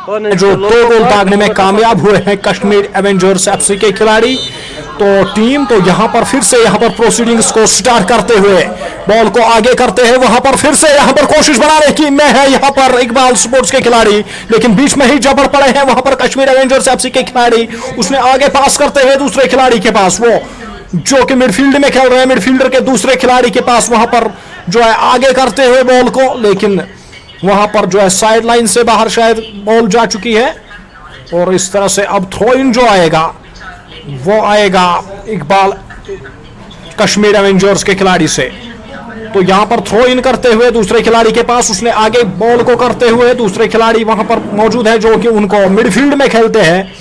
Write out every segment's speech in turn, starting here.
जो 2 गोल दागने में कामयाब हुए हैं कश्मीर एवेंजर्स एफसी के खिलाड़ी। तो टीम तो यहां पर फिर से यहां पर प्रोसीडिंग्स को स्टार्ट करते हुए बॉल को आगे करते हैं, वहां पर फिर से यहां पर कोशिश बनाने की में है यहां पर इकबाल स्पोर्ट्स के खिलाड़ी, लेकिन बीच में ही जबर पड़े हैं वहां पर कश्मीर एवेंजर्स एफसी के खिलाड़ी। उसने आगे पास करते हुए दूसरे खिलाड़ी के पास, वो जो कि मिडफील्ड में खेल रहे हैं, मिडफील्डर के दूसरे खिलाड़ी के पास वहां पर जो है आगे करते हुए बॉल को, लेकिन वहां पर जो है साइड लाइन से बाहर शायद बॉल जा चुकी है। और इस तरह से अब थ्रो इन जो आएगा वो आएगा इकबाल कश्मीर एवेंजर्स के खिलाड़ी से। तो यहां पर थ्रो इन करते हुए दूसरे खिलाड़ी के पास, उसने आगे बॉल को करते हुए दूसरे खिलाड़ी वहां पर मौजूद है जो कि उनको मिडफील्ड में खेलते हैं।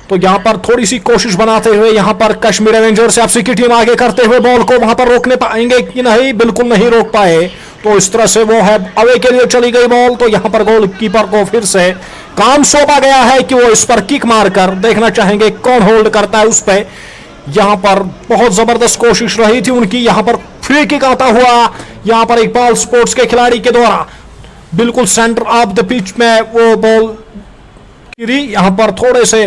तो यहां पर थोड़ी सी कोशिश बनाते हुए यहां पर कश्मीर एवेंजर्स एफसी की टीम आगे करते हुए बॉल को वहां पर रोकने पाएंगे कि नहीं, बिल्कुल नहीं रोक पाए। तो इस तरह से वो है अवे के लिए चली गई बॉल। तो यहां पर गोलकीपर को फिर से काम सौंपा गया है कि वो इस पर किक मारकर देखना चाहेंगे कौन होल्ड करता है उस पर। यहां पर बहुत जबरदस्त कोशिश रही थी उनकी, यहां पर फ्री किक आता हुआ यहां पर इकबाल स्पोर्ट्स के खिलाड़ी के द्वारा बिल्कुल सेंटर ऑफ द पिच में वो बॉल गिरी। यहां पर थोड़े से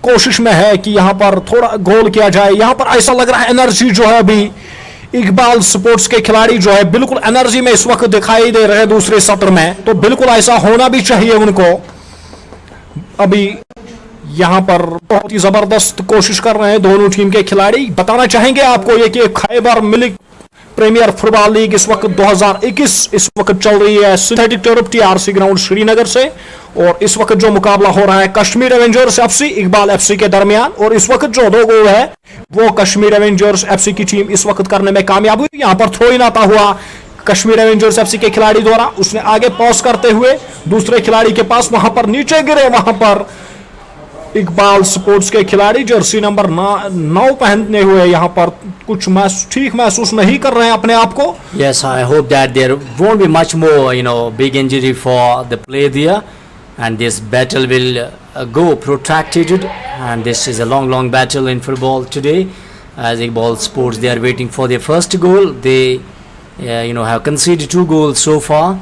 कोशिश में है कि यहां पर थोड़ा गोल किया जाए। यहां पर ऐसा लग रहा है एनर्जी जो है अभी इकबाल स्पोर्ट्स के खिलाड़ी जो है बिल्कुल एनर्जी में इस वक्त दिखाई दे रहे हैं दूसरे सत्र में। तो बिल्कुल ऐसा होना भी चाहिए उनको। अभी यहां पर बहुत ही जबरदस्त कोशिश कर रहे हैं दोनों टीम के खिलाड़ी। बताना चाहेंगे आपको ये कि Khyber milk premier football league इस वक्त 2021 इस वक्त चल रही है synthetic turf TRC ground Srinagar से। और इस वक्त जो मुकाबला हो रहा है Kashmir avengers FC Iqbal FC के दरमियान, और इस वक्त जो 2 गोल है वो कश्मीर एवेंजर्स एफसी की टीम इस वक्त करने में कामयाब हुई। यहां पर थ्रो इन आता हुआ कश्मीर एवेंजर्स एफसी के खिलाड़ी द्वारा, उसने आगे पास करते हुए दूसरे खिलाड़ी के पास, वहां पर नीचे गिरे वहां पर इकबाल स्पोर्ट्स के खिलाड़ी जर्सी नंबर 9 पहनने हुए यहां पर कुछ ठीक महसूस नहीं कर रहे हैं अपने आप को। Yes, I hope that there won't be much more, big injury for the play there, and this battle will go protracted, and this is a long battle in football today. As Iqbal Sports, they are waiting for their first goal. They, have conceded 2 goals so far.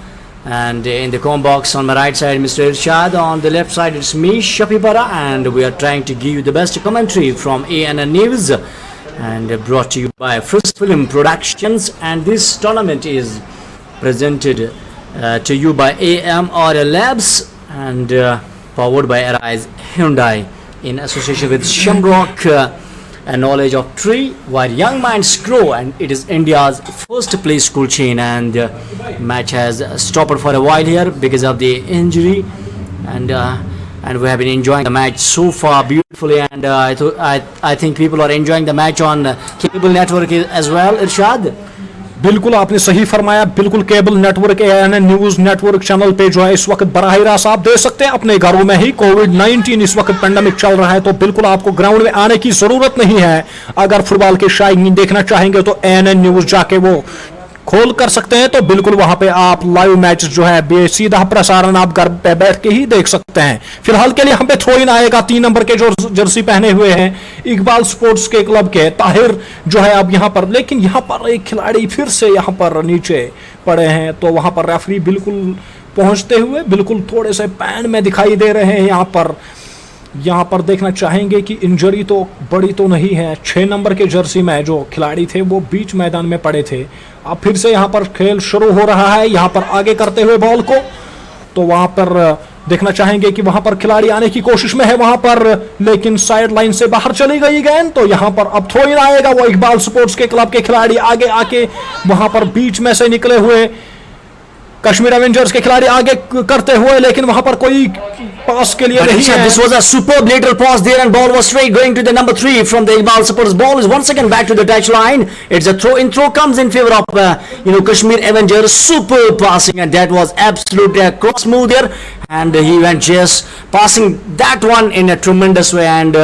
And in the com box on my right side, Mr. Irshad. On the left side, it's me, Shafibara, and we are trying to give you the best commentary from ANN News, and brought to you by Frisk Film Productions. And this tournament is presented to you by AMR Labs and powered by Arise Hyundai in association with Shamrock. A knowledge of tree where young minds grow, and it is India's first play school chain. And match has stopped for a while here because of the injury, and we have been enjoying the match so far beautifully. And I think people are enjoying the match on cable network as well. Irshad, बिल्कुल आपने सही फरमाया। बिल्कुल cable network ANN news network channel पे जो है इस वक्त बराह रास्त आप दे सकते हैं अपने घरों में ही। कोविड-19 इस वक्त पेंडेमिक चल रहा है, तो बिल्कुल आपको ग्राउंड में आने की जरूरत नहीं है। अगर फुटबॉल के शायकीन देखना चाहेंगे तो ANN न्यूज जाके वो खोल कर सकते हैं। तो बिल्कुल वहां पे आप लाइव मैच जो है बेसीधा प्रसारण आप घर पे बैठ के ही देख सकते हैं। फिलहाल के लिए हम पे थ्रो इन आएगा 3 नंबर के जो जर्सी पहने हुए हैं इकबाल स्पोर्ट्स के क्लब के ताहिर जो है अब यहां पर, लेकिन यहां पर एक खिलाड़ी फिर से यहां पर नीचे पड़े हैं। तो वहां पर रेफरी बिल्कुल पहुंचते हुए बिल्कुल थोड़े से पैन में दिखाई दे रहे हैं। यहां पर देखना चाहेंगे कि इंजरी तो बड़ी तो नहीं है। 6 नंबर के जर्सी में जो खिलाड़ी थे वो बीच मैदान में पड़े थे। अब फिर से यहां पर खेल शुरू हो रहा है, यहां पर आगे करते हुए बॉल को। तो वहां पर देखना चाहेंगे कि वहां पर खिलाड़ी आने की कोशिश में है वहां पर, लेकिन साइड लाइन से बाहर चली गई गेंद। तो यहां पर अब थ्रो इन आएगा, वो इकबाल स्पोर्ट्स के क्लब के खिलाड़ी आगे आके वहां पर बीच में से निकले हुए कश्मीर एवेंजर्स के खिलाड़ी आगे करते हुए, लेकिन वहां पर कोई पास के लिए नहीं है। This was a superb lateral pass there, and ball was straight going to the number 3 from the Iqbal Supporters. Ball is once again back to the touch line. It's a throw in. Throw comes in favor of Kashmir Avengers. Superb passing, and that was absolutely a cross move there, and he went just passing that one in a tremendous way. And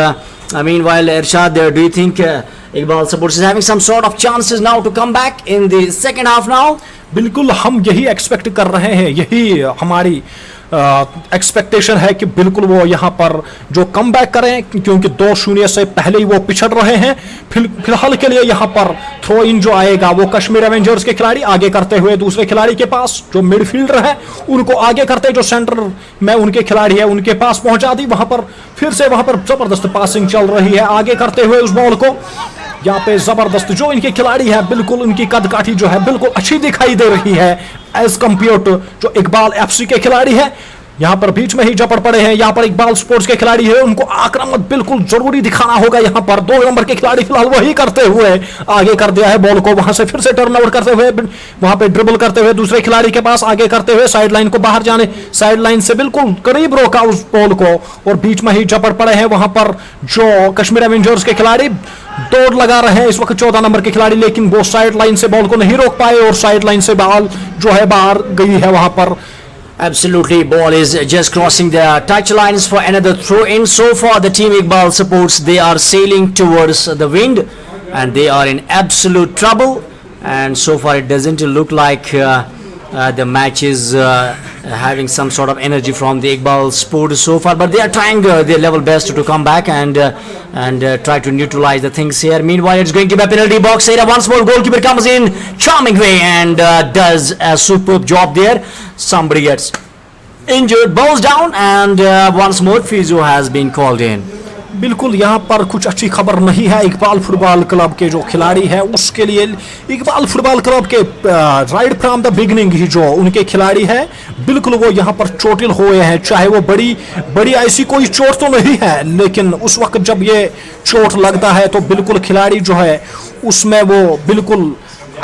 meanwhile, Irshad, do you think Iqbal Supporters is having some sort of chances now to come back in the second half now? बिल्कुल हम यही expect कर रहे हैं, यही हमारी expectation है कि बिल्कुल वो यहाँ पर जो कम बैक करें, क्योंकि 2-0 से पहले ही वो पिछड़ रहे हैं। फिलहाल के लिए यहाँ पर थ्रो इन जो आएगा वो कश्मीर एवेंजर्स के खिलाड़ी आगे करते हुए दूसरे खिलाड़ी के पास, जो मिडफील्डर है उनको आगे करते, जो सेंटर में उनके खिलाड़ी है उनके पास पहुंचा दी। वहां पर फिर से वहां पर जबरदस्त पासिंग चल रही है आगे करते हुए उस बॉल को। यहाँ पे जबरदस्त जो इनके खिलाड़ी है, बिल्कुल उनकी कदकाठी जो है बिल्कुल अच्छी दिखाई दे रही है एज कंपेयर टू जो इकबाल एफसी के खिलाड़ी है। यहाँ पर बीच में ही जपड़ पड़े हैं, यहाँ पर इकबाल स्पोर्ट्स के खिलाड़ी है, उनको आक्रामक बिल्कुल जरूरी दिखाना होगा। यहाँ पर 2 नंबर के खिलाड़ी फिलहाल वही करते हुए आगे कर दिया है बॉल को, वहां से फिर से टर्नओवर करते हुए वहां पे ड्रिबल करते हुए दूसरे खिलाड़ी के पास आगे करते हुए साइड लाइन को बाहर जाने, साइड लाइन से बिल्कुल करीब रोका उस बॉल को और बीच में ही जपड़ पड़े हैं। वहां पर जो कश्मीर एवेंजर्स के खिलाड़ी दौड़ लगा रहे हैं इस वक्त 14 नंबर के खिलाड़ी, लेकिन वो साइड लाइन से बॉल को नहीं रोक पाए और साइड लाइन से बॉल जो है बाहर गई है वहां पर। Absolutely, ball is just crossing the touch lines for another throw in. So far, the team Iqbal supports, they are sailing towards the wind and they are in absolute trouble. And so far, it doesn't look like the match is having some sort of energy from the Iqbal sport so far, but they are trying their level best to come back and try to neutralize the things here. Meanwhile, it's going to be a penalty box area. Once more, goalkeeper comes in charming way and does a superb job there. Somebody gets injured, balls down, and once more physio has been called in. बिल्कुल यहाँ पर कुछ अच्छी खबर नहीं है Iqbal football club के जो खिलाड़ी हैं उसके लिए। इकबाल फुटबॉल क्लब के राइट फ्रॉम द बिगनिंग ही जो उनके खिलाड़ी है बिल्कुल वो यहाँ पर चोटिल हुए हैं, चाहे वो बड़ी ऐसी कोई चोट तो नहीं है, लेकिन उस वक्त जब ये चोट लगता है तो बिल्कुल खिलाड़ी जो है उसमें वो बिल्कुल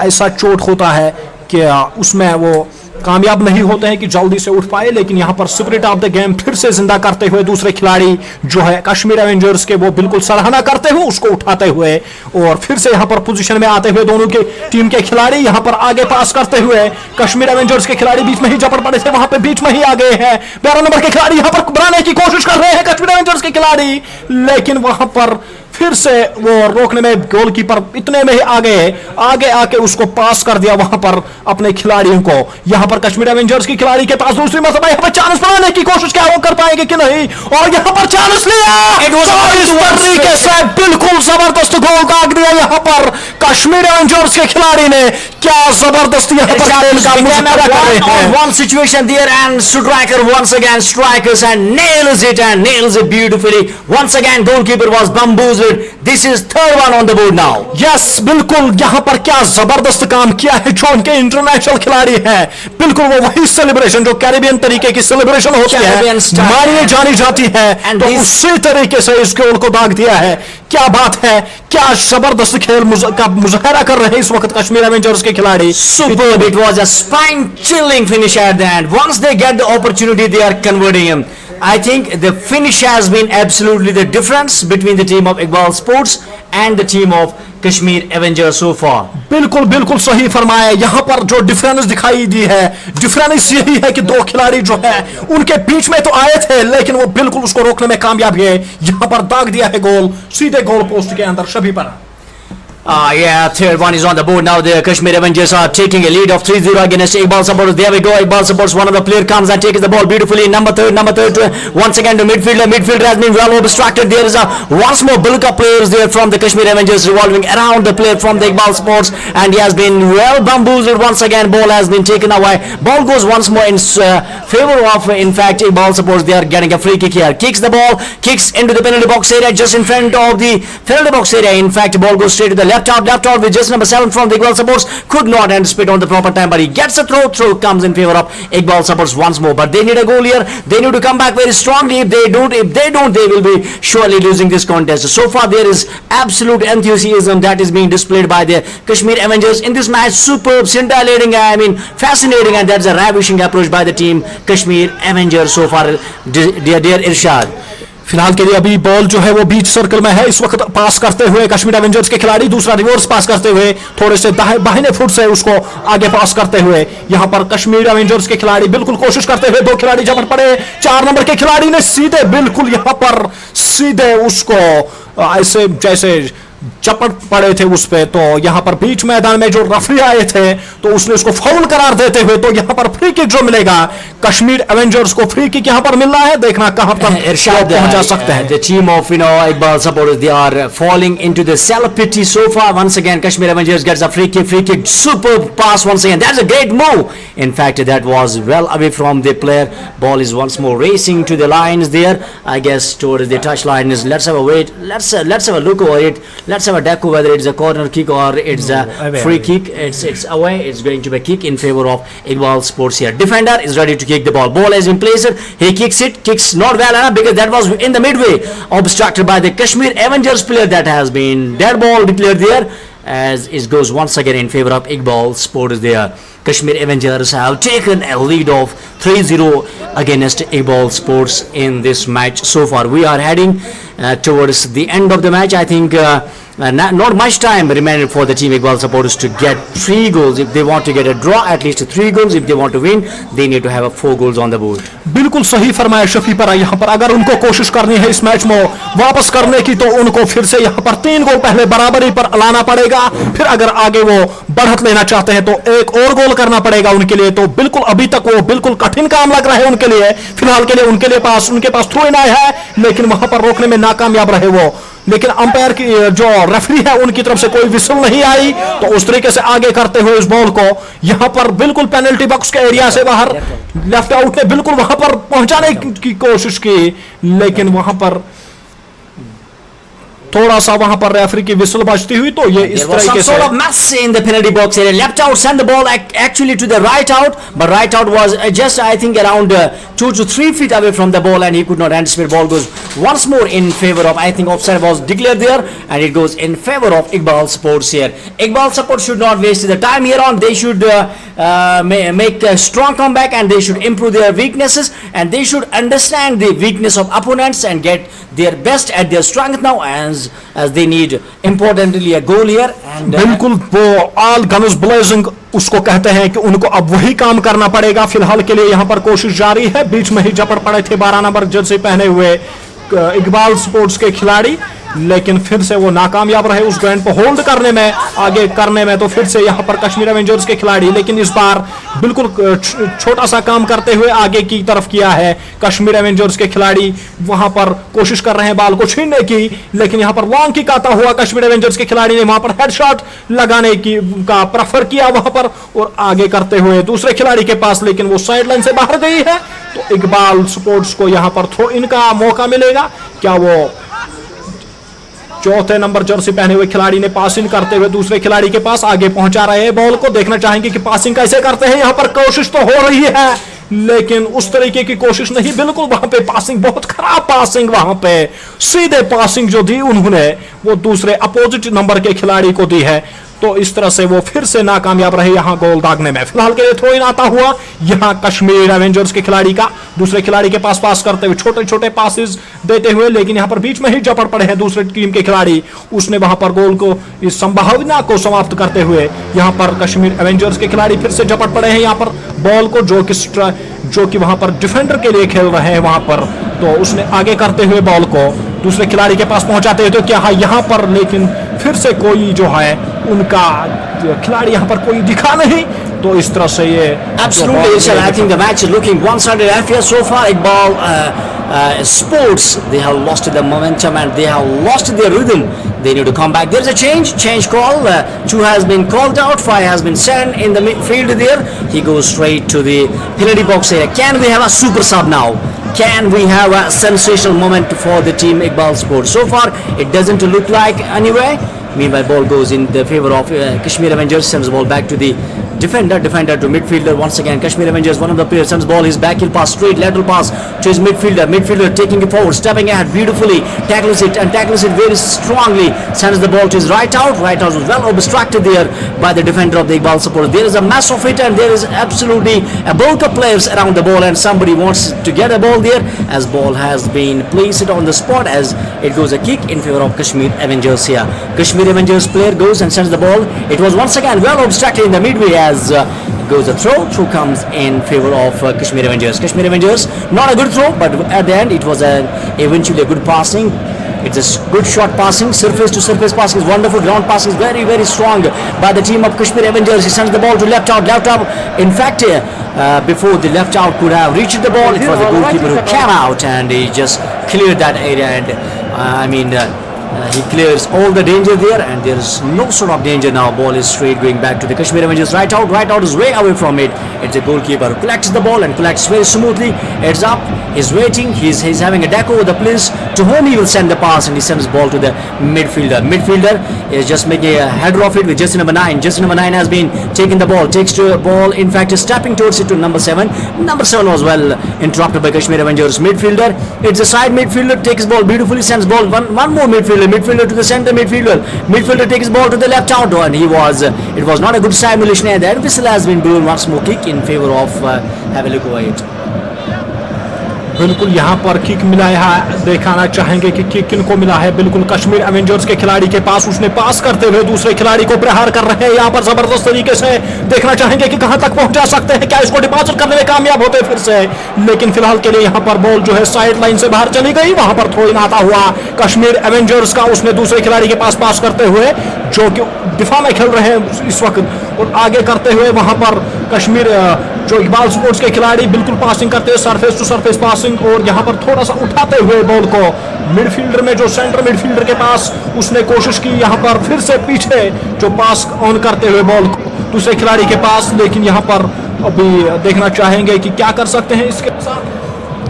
ऐसा चोट होता है कि उसमें वो कामयाब नहीं होते हैं कि जल्दी से उठ पाए। लेकिन यहाँ पर स्पिरिट ऑफ द गेम फिर से जिंदा करते हुए दूसरे खिलाड़ी जो है कश्मीर एवेंजर्स के वो बिल्कुल सराहना करते हुए उसको उठाते हुए और फिर से यहाँ पर पोजीशन में आते हुए दोनों के टीम के खिलाड़ी यहाँ पर आगे पास करते हुए कश्मीर एवेंजर्स के खिलाड़ी बीच में ही जपड़ पड़े थे, वहां पे बीच में ही आ गए हैं। 12 नंबर के खिलाड़ी यहाँ पर बनाने की कोशिश कर रहे हैं कश्मीर एवेंजर्स के खिलाड़ी, लेकिन वहां पर फिर से वो रोकने में गोलकीपर इतने में ही आगे आके उसको पास कर दिया वहां पर अपने खिलाड़ियों को। यहां पर कश्मीर एवेंजर्स की खिलाड़ी के पास दूसरी मरतबा यहां पर चांस बनाने की कोशिश, क्या वो कर पाएंगे कि नहीं, और यहां पर चांस लिया इस तरीके से बिल्कुल जबरदस्त गोल दाग दिया यहां पर कश्मीर एवेंजर्स के खिलाड़ी ने। क्या जबरदस्त यहां पर one situation there and striker once again strikers and nails it beautifully. Once again goalkeeper was bamboozled. This is third one on the board now. Yes, बिल्कुल यहाँ पर क्या जबरदस्त काम किया है जो उनके इंटरनेशनल खिलाड़ी हैं। बिल्कुल वो वही सेलिब्रेशन जो कैरिबियन तरीके की सेलिब्रेशन होती है मानी जानी जाती है, तो उसी तरीके से इस गोल को दाग दिया है। क्या बात है, क्या जबरदस्त खेल का मुजाहरा कर रहे हैं इस वक्त कश्मीर एवेंजर्स के खिलाड़ी। Superb, it was a spine chilling finish at the end. Once they get the opportunity they are converting him. I think the finish has been absolutely the difference between the team of Iqbal Sports and the team of Kashmir Avengers so far. बिल्कुल सही फरमाया। यहाँ पर जो difference दिखाई दी है, difference यही है कि दो खिलाड़ी जो है उनके बीच में तो आए थे लेकिन वो बिल्कुल उसको रोकने में कामयाब हुए। यहाँ पर दाग दिया है गोल सीधे गोल पोस्ट के अंदर शबी पर। Yeah, third one is on the board now. The Kashmir Avengers are taking a lead of 3-0 against Iqbal supporters. There we go. Iqbal supporters. One of the player comes and takes the ball beautifully. Number third once again to midfielder. Midfielder has been well obstructed. There is a once more bulk of players there from the Kashmir Avengers revolving around the player from the Iqbal Sports, and he has been well bamboozled once again. Ball has been taken away. Ball goes once more in favor of, in fact, Iqbal Sports. They are getting a free kick here. Kicks the ball, kicks into the penalty box area just in front of the penalty box area. In fact, ball goes straight to the left out with just number 7 from the Iqbal Supports. Could not anticipate on the proper time, but he gets a throw comes in favor of Iqbal Supports once more, but they need a goal here. They need to come back very strongly. If they don't, they will be surely losing this contest. So far there is absolute enthusiasm that is being displayed by the Kashmir Avengers in this match. Superb, scintillating, fascinating, and that's a ravishing approach by the team Kashmir Avengers so far, dear Irshad. फिलहाल के लिए अभी ball जो है वो बीच circle में है इस वक्त। पास करते हुए कश्मीर एवेंजर्स के खिलाड़ी दूसरा रिवर्स पास करते हुए थोड़े से दाहिने फुट से उसको आगे पास करते हुए यहाँ पर कश्मीर एवेंजर्स के खिलाड़ी बिल्कुल कोशिश करते हुए दो खिलाड़ी जमट पड़े। 4 नंबर के खिलाड़ी ने सीधे बिल्कुल यहाँ पर सीधे उसको ऐसे जैसे चपट पड़े थे उस पे, तो यहां पर बीच मैदान में जो रेफरी आए थे तो उसने उसको फाउल करार देते हुए, तो यहां पर फ्री किक जो मिलेगा कश्मीर एवेंजर्स को, फ्री किक यहां पर मिल रहा है, देखना कहां पर पहुंचा सकते हैं। The team of Iqbal supporters, they are falling into the self pity so far. Once again, Kashmir Avengers gets a free kick, superb pass once again. That's a great move. In fact, that was well away from the player. Ball is once more racing to the lines there. I guess towards the touch line is. Let's have a wait. Let's have a look over it. Let's have a deco whether it's a corner kick or it's a free kick. It's away. It's going to be a kick in favor of Iqbal Sports here. Defender is ready to kick the ball. Ball is in place. He kicks it. Kicks not well enough because that was in the midway, obstructed by the Kashmir Avengers player. That has been dead ball declared there, as it goes once again in favor of Iqbal Sports there. Kashmir Avengers have taken a lead of 3-0 against Iqbal Sports in this match so far. We are heading towards the end of the match. I think not much time remaining for the team Iqbal supporters to get 3 goals. If they want to get a draw, at least 3 goals. If they want to win, they need to have 4 goals on the board. बिल्कुल सही फरमाया शफी पर। यहाँ पर अगर उनको कोशिश करनी है इस मैच में वापस करने की, तो उनको फिर से यहाँ पर 3 गोल पहले बराबरी पर लाना पड़ेगा, फिर अगर आगे वो बढ़त लेना चाहते हैं तो एक और गोल करना पड़ेगा उनके लिए। तो बिल्कुल अभी तक वो बिल्कुल कठिन काम लग रहा है उनके लिए, फिलहाल के लिए उनके पास थ्रो इन आया है, लेकिन वहां पर रोकने में नाकामयाब रहे वो। लेकिन अंपायर की जो रेफरी है उनकी तरफ से कोई विसल नहीं आई, तो उस तरीके से आगे करते हुए इस बॉल को यहां पर बिल्कुल पेनल्टी बॉक्स के एरिया से बाहर लेफ्ट आउट ने बिल्कुल वहां पर पहुंचाने की कोशिश की, लेकिन वहां पर थोड़ा सा वहां पर रेफरी की विसल बजती हुई, तो ये इस तरीके से sort of mess in the penalty box area. Left out sent the ball actually to the right out, but right out was just I think around 2 to 3 feet away from the ball, and he could not anticipate. Ball goes once more in favor of, I think offside was declared there, and it goes in favor of Iqbal Sports here. Iqbal Sports should not waste the time here on. They should make a strong comeback, and they should improve their weaknesses, and they should understand the weakness of opponents and get their best at their strength now, as they need importantly a goal here. And बिल्कुल वो all guns blazing उसको कहते हैं कि उनको अब वही काम करना पड़ेगा। फिलहाल के लिए यहाँ पर कोशिश जारी है। बीच में ही झपट पड़े थे 12 नंबर जर्सी पहने हुए इकबाल स्पोर्ट्स के खिलाड़ी, लेकिन फिर से वो नाकामयाब रहे उस ग्राउंड पर होल्ड करने में, आगे करने में। तो फिर से यहाँ पर कश्मीर एवेंजर्स के खिलाड़ी, लेकिन इस बार बिल्कुल छोटा सा काम करते हुए आगे की तरफ किया है कश्मीर एवेंजर्स के खिलाड़ी। वहां पर कोशिश कर रहे हैं बॉल को छीनने की, लेकिन यहाँ पर लॉन्ग किक आता हुआ कश्मीर एवेंजर्स के खिलाड़ी ने वहां पर हेडशॉट लगाने की का प्रेफर किया वहां पर, और आगे करते हुए दूसरे खिलाड़ी के पास, लेकिन वो साइड लाइन से बाहर गई है। तो इकबाल स्पोर्ट्स को यहाँ पर थ्रो इन का मौका मिलेगा। क्या वो चौथे नंबर जर्सी पहने हुए खिलाड़ी ने पासिंग करते हुए दूसरे खिलाड़ी के पास आगे पहुंचा रहे हैं बॉल को। देखना चाहेंगे कि पासिंग कैसे करते हैं। यहां पर कोशिश तो हो रही है, लेकिन उस तरीके की कोशिश नहीं। बिल्कुल वहां पे पासिंग, बहुत खराब पासिंग, वहां पे सीधे पासिंग जो दी उन्होंने वो दूसरे अपोजिट नंबर के खिलाड़ी को दी है। तो इस तरह से वो फिर से नाकामयाब रहे यहां गोल दागने में। फिलहाल के लिए थ्रो इन आता हुआ यहां कश्मीर एवेंजर्स के खिलाड़ी का दूसरे खिलाड़ी के पास पास करते हुए छोटे छोटे पासेस देते हुए, लेकिन यहां पर बीच में ही झपट पड़े हैं दूसरे टीम के खिलाड़ी। उसने वहां पर गोल को, इस संभावना को समाप्त करते हुए यहां पर कश्मीर एवेंजर्स के खिलाड़ी फिर से झपट पड़े हैं यहां पर बॉल को, जो कि वहां पर डिफेंडर के लिए खेल रहे हैं वहां पर। तो उसने आगे करते हुए बॉल को दूसरे खिलाड़ी के पास पहुंचाते हुए, तो क्या है यहां पर, लेकिन फिर से कोई जो है उनका खिलाड़ी यहां पर कोई दिखा नहीं। तो इस तरह से ये absolutely, I think the match is looking one-sided affair so far. Iqbal Sports, they have lost the momentum and they have lost their rhythm. They need to come back. There's a change call. 2 has been called out, 5 has been sent in the midfield there. He goes straight to the penalty box area. Can we have a super sub now? Can we have a sensational moment for the team Iqbal Sports? So far, it doesn't look like anyway. Meanwhile, ball goes in the favor of Kashmir Avengers, sends the ball back to the defender to midfielder. Once again, Kashmir Avengers, one of the players sends ball, his back heel pass, straight lateral pass to his midfielder taking it forward, stepping ahead beautifully, tackles it very strongly, sends the ball to his right out was well obstructed there by the defender of the Iqbal supporters. There is a mass of it, and there is absolutely a bulk of players around the ball, and somebody wants to get a ball there, as ball has been placed on the spot, as it goes a kick in favor of Kashmir Avengers here. Kashmir Avengers player goes and sends the ball. It was once again well obstructed in the midway, as goes a throw comes in favor of Kashmir Avengers. Not a good throw, but at the end it was eventually a good passing It's a good shot passing, surface to surface passing is wonderful. Ground passing is very very strong by the team of Kashmir Avengers. He sends the ball to left out, left out. In fact, before the left out could have reached the ball, it was the goalkeeper who came out and he just cleared that area. And he clears all the danger there, and there is no sort of danger now. Ball is straight going back to the Kashmir Avengers. Right out is way away from it. It's the goalkeeper who collects the ball and collects very smoothly. Heads up, he's waiting, he's having a deco with the players to whom he will send the pass, and he sends the ball to the midfielder is just making a header of it with jersey number 9. Jersey number 9 has been taking the ball, takes the ball, in fact is stepping towards it to number 7. Number 7 was well interrupted by Kashmir Avengers midfielder. It's a side midfielder, takes ball beautifully, sends ball one more midfielder to the center midfielder takes ball to the left out, and it was not a good simulation, and that whistle has been blown. Once more kick in favor of have a look over it. बिल्कुल यहाँ पर kick मिला है, दिखाना चाहेंगे कि kick किनको मिला है। बिल्कुल कश्मीर एवेंजर्स के खिलाड़ी के पास, उसने पास करते हुए दूसरे खिलाड़ी को प्रहार कर रहे हैं यहाँ पर जबरदस्त तरीके से। देखना चाहेंगे कि कहां तक पहुंचा सकते हैं, क्या इसको डिपॉजिट करने में कामयाब होते फिर से, लेकिन फिलहाल के लिए यहाँ पर बॉल जो है साइड लाइन से बाहर चली गई। वहां पर थ्रो इन आता हुआ कश्मीर एवेंजर्स का, उसने दूसरे खिलाड़ी के पास पास करते हुए, जो कि दिफा में खेल रहे हैं इस वक्त, और आगे करते हुए वहां पर कश्मीर जो इकबाल स्पोर्ट्स के खिलाड़ी बिल्कुल पासिंग करते हैं, सरफेस टू सरफेस पासिंग, और यहाँ पर थोड़ा सा उठाते हुए बॉल को मिडफील्डर में, जो सेंटर मिडफील्डर के पास उसने कोशिश की यहाँ पर फिर से पीछे जो पास ऑन करते हुए बॉल दूसरे खिलाड़ी के पास, लेकिन यहाँ पर अभी देखना चाहेंगे कि क्या कर सकते हैं इसके साथ।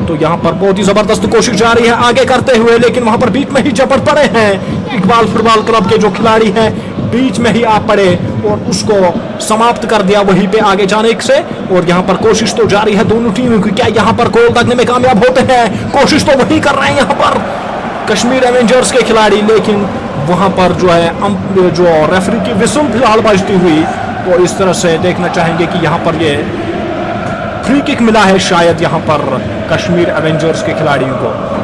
तो यहाँ पर बहुत ही जबरदस्त कोशिश जारी है आगे करते हुए, लेकिन वहां पर बीच में ही झपट पड़े हैं इकबाल फुटबॉल क्लब के जो खिलाड़ी हैं, बीच में ही आ पड़े और उसको समाप्त कर दिया वहीं पे आगे जाने से। और यहाँ पर कोशिश तो जारी है दोनों टीमों की, क्या यहाँ पर गोल लगने में कामयाब होते हैं? कोशिश तो वही कर रहे हैं यहाँ पर कश्मीर एवेंजर्स के खिलाड़ी, लेकिन वहां पर जो है जो रेफरी की विसल फिलहाल बजती हुई, तो इस तरह से देखना चाहेंगे कि यहाँ पर ये फ्री किक मिला है शायद यहाँ पर कश्मीर एवेंजर्स के खिलाड़ियों को।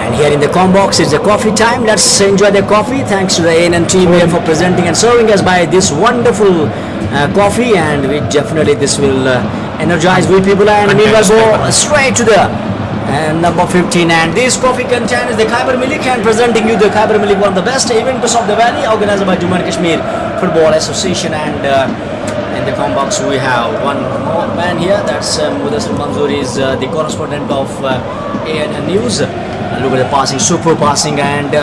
And here in the com box is the coffee time. Let's enjoy the coffee. Thanks to the ANN team here for presenting and serving us by this wonderful coffee, and we definitely this will energize we people. And we will go straight to the number 15, and this coffee contains the Khyber Milk, and presenting you the Khyber Milk, one of the best events of the valley, organized by Jammu and Kashmir Football Association. And in the com box we have one more man here, that's Mudassir Manzoor is the correspondent of ANN News. Look at the passing, super passing, and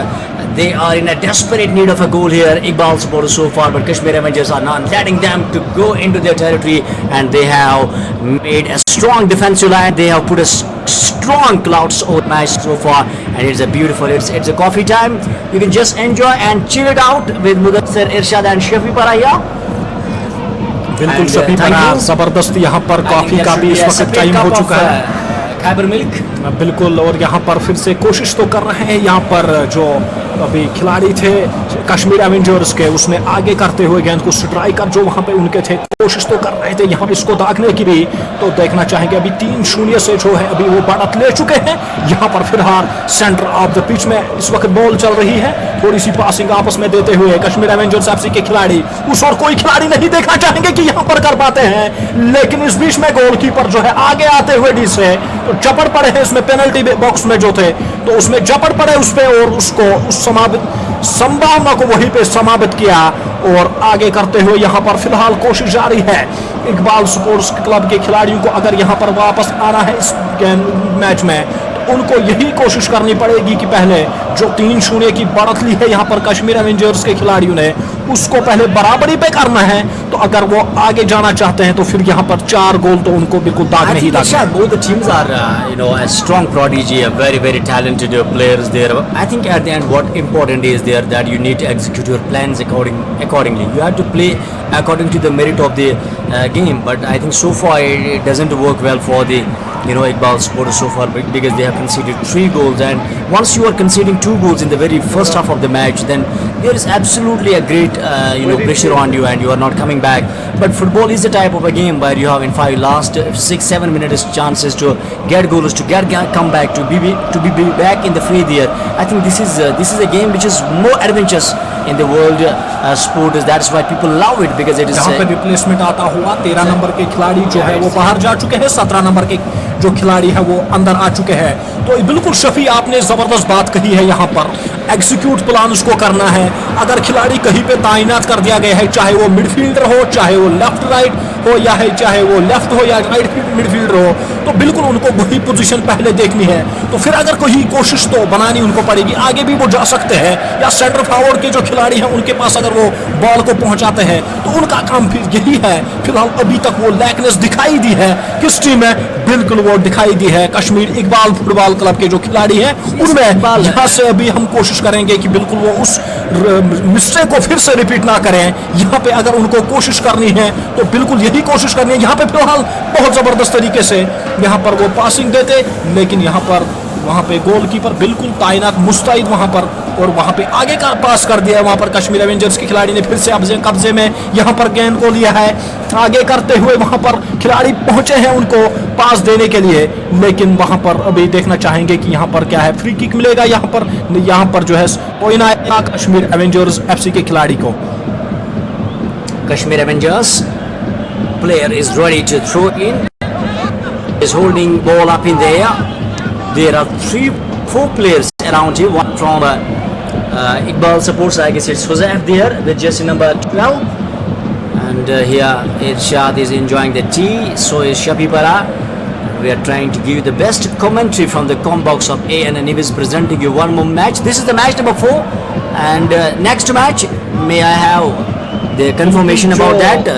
they are in a desperate need of a goal here. Iqbal supporters so far, but Kashmir Avengers are not letting them to go into their territory, and they have made a strong defensive line. They have put a strong clouds over the match so far, and it's a beautiful. It's a coffee time. You can just enjoy and chill it out with Mudassir, Irshad, and Shafi Paraya. बिल्कुल सभी बना जबरदस्त यहाँ पर coffee का भी इस वक्त टाइम हो चुका है। Khyber Milk बिल्कुल, और यहाँ पर फिर से कोशिश तो कर रहे हैं यहाँ पर जो अभी खिलाड़ी थे कश्मीर एवेंजर्स के, उसने आगे करते हुए गेंद को स्ट्राइकर जो वहाँ पे उनके थे कोशिश तो कर रहे थे यहाँ पे इसको दागने की भी। तो देखना चाहेंगे अभी 3-0 से जो है अभी वो बढ़त ले चुके हैं। यहाँ पर फिलहाल सेंटर ऑफ द पिच में इस वक्त बॉल चल रही है, थोड़ी सी पासिंग आपस में देते हुए कश्मीर एवेंजर्स एफसी के खिलाड़ी, उस और कोई खिलाड़ी नहीं देखना चाहेंगे कि यहाँ पर कर पाते हैं, लेकिन इस बीच में गोलकीपर जो है आगे आते हुए डी से तो झपड़ पड़े हैं उसमें पेनल्टी बॉक्स में जो थे, तो उसमें झपड़ पड़े उस पे और उसको उस संभावना को वहीं पे समाप्त किया। और आगे करते हुए यहाँ पर फिलहाल कोशिश जारी है इकबाल स्पोर्ट्स क्लब के खिलाड़ियों को, अगर यहाँ पर वापस आना है इस मैच में तो उनको यही कोशिश करनी पड़ेगी कि पहले जो 3-0 की बढ़त ली है यहाँ पर कश्मीर एवेंजर्स के खिलाड़ियों ने, उसको पहले बराबरी पे करना है। तो अगर वो आगे जाना चाहते हैं तो फिर यहाँ पर 4 गोल तो उनको बिल्कुल दागने ही दागने। Both the teams are a strong prodigy, a very very talented players there. I think at the end what important is there that you need to execute your plans accordingly. You have to play according to the merit of the game, but I think so far it doesn't work well for the Iqbal supporters so far, because they have conceded 3 goals, and once you are conceding 2 goals in the very first half of the match, then there is absolutely a great pressure on you and you are not coming back. But football is the type of a game where you have in 5 last 6-7 minutes chances to get goals, to get come back, to be back in the fray there. I think this is a game which is more adventurous in the world sport. That's why people love it, because it is जहाँ पे replacement आता हुआ 13 number के खिलाड़ी जो है वो बाहर जा चुके हैं, 17 नंबर के जो खिलाड़ी है वो अंदर आ चुके हैं। तो बिल्कुल शफी आपने ज़बरदस्त बात कही है, यहाँ पर एग्जीक्यूट प्लान उसको करना है। अगर खिलाड़ी कहीं पे तैनात कर दिया गया है, चाहे वो मिडफील्डर हो, चाहे वो लेफ्ट राइट हो, या है चाहे वो लेफ्ट हो या राइट मिडफील्डर हो, तो बिल्कुल उनको वही पोजीशन पहले देखनी है। तो फिर अगर कोई कोशिश तो बनानी उनको पड़ेगी, आगे भी वो जा सकते हैं, या सेंटर फॉरवर्ड के जो खिलाड़ी हैं उनके पास अगर वो बॉल को पहुंचाते हैं तो उनका काम फिर यही है। फिलहाल अभी तक वो लैकनेस दिखाई दी है किस टीम में, बिल्कुल वो दिखाई दी है कश्मीर इकबाल फुटबॉल क्लब के जो खिलाड़ी हैं उनमें। यहाँ से अभी हम कोशिश करेंगे कि बिल्कुल वो उस मिस्टेक को फिर से रिपीट ना करें। यहाँ पे अगर उनको कोशिश करनी है तो बिल्कुल यही कोशिश करनी है। यहाँ पे फिलहाल बहुत जबरदस्त तरीके से यहाँ पर वो पासिंग देते, लेकिन यहाँ पर वहाँ पे गोलकीपर बिल्कुल तैनात मुस्तैद वहाँ पर, और वहाँ पे आगे का पास कर दिया है। वहाँ पर कश्मीर एवेंजर्स के खिलाड़ी ने फिर से कब्जे में यहाँ पर गेंद को लिया है, आगे करते हुए वहाँ पर खिलाड़ी पहुंचे हैं उनको पास देने के लिए, लेकिन वहाँ पर अभी देखना चाहेंगे कि यहाँ पर क्या है, फ्री किक मिलेगा यहाँ पर जो है कोई ना कश्मीर एवेंजर्स FC के खिलाड़ी को। Kashmir Avengers player is ready to throw in. Is holding ball up in the air. There are 3-4 players around him. One from Iqbal supports. I guess it's Joseph there with jersey number 12. And here Irshad is enjoying the tea. So is Shabibara. We are trying to give you the best commentary from the box of A, and is presenting you one more match. This is the match number 4, and next match, may I have the confirmation about that?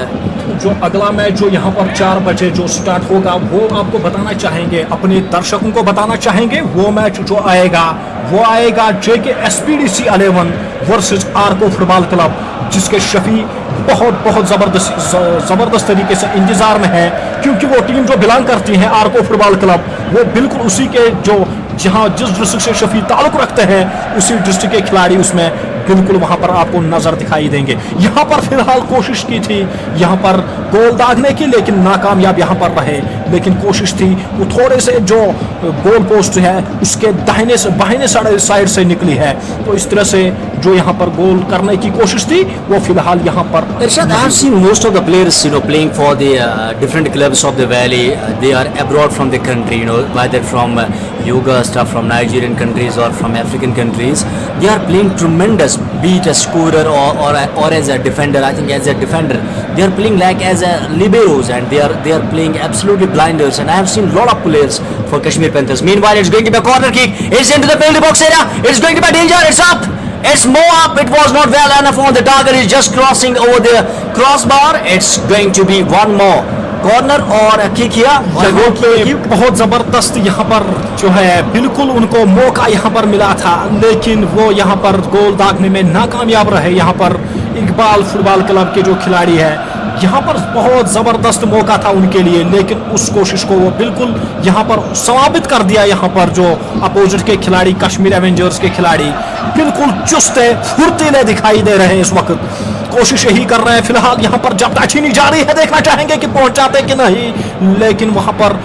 जो अगला match जो यहाँ पर 4 बजे जो start होगा वो आपको बताना चाहेंगे, अपने दर्शकों को बताना चाहेंगे। वो मैच जो आएगा वो आएगा JKSPDC 11 वर्सेस आरको फुटबॉल क्लब, जिसके शफी बहुत ज़बरदस्त तरीके से इंतजार में है, क्योंकि वो टीम जो बिलोंग करती है आरको फुटबॉल क्लब वो बिल्कुल उसी के जो जहाँ जिस डिस्ट्रिक्ट से शफी ताल्लुक रखते हैं उसी डिस्ट्रिक्ट के खिलाड़ी उसमें बिल्कुल वहां पर आपको नजर दिखाई देंगे। यहाँ पर फिलहाल कोशिश की थी यहाँ पर गोल दागने की, लेकिन नाकामयाब यहाँ पर रहे। लेकिन कोशिश थी वो थोड़े से जो गोल पोस्ट है उसके बाहिने साइड से निकली है, तो इस तरह से जो यहाँ पर गोल करने की कोशिश थी वो फिलहाल यहाँ पर। Irshad, I have seen most of the players, playing for the different clubs of the valley. They are abroad from the country, whether from yoga stuff from Nigerian countries or from African countries. They are playing tremendous, be it a scorer or as a defender. I think as a defender, they are playing like as a liberos, and they are playing absolutely blinders. And I have seen a lot of players for Kashmir Panthers. Meanwhile, it's going to be a corner kick. It's into the penalty box area. It's going to be a danger. It's up. It's more up. It was not well enough on the target. It's just crossing over the crossbar. It's going to be one more corner और kick किया, बहुत जबरदस्त यहाँ पर जो है बिल्कुल उनको मौका यहाँ पर मिला था, लेकिन वो यहाँ पर गोल दागने में नाकामयाब रहे। यहाँ पर इकबाल फुटबॉल क्लब के जो खिलाड़ी है यहाँ पर बहुत जबरदस्त मौका था उनके लिए, लेकिन उस कोशिश को वो बिल्कुल यहाँ पर समाप्त कर दिया। यहाँ पर जो अपोजिट के खिलाड़ी कश्मीर एवेंजर्स के खिलाड़ी बिल्कुल चुस्त फुर्तीले दिखाई दे रहे हैं, इस वक्त कोशिश यही कर रहे हैं। फिलहाल यहाँ पर जब्ताछीनी जारी है, देखना चाहेंगे कि पहुंचाते कि नहीं, लेकिन वहां पर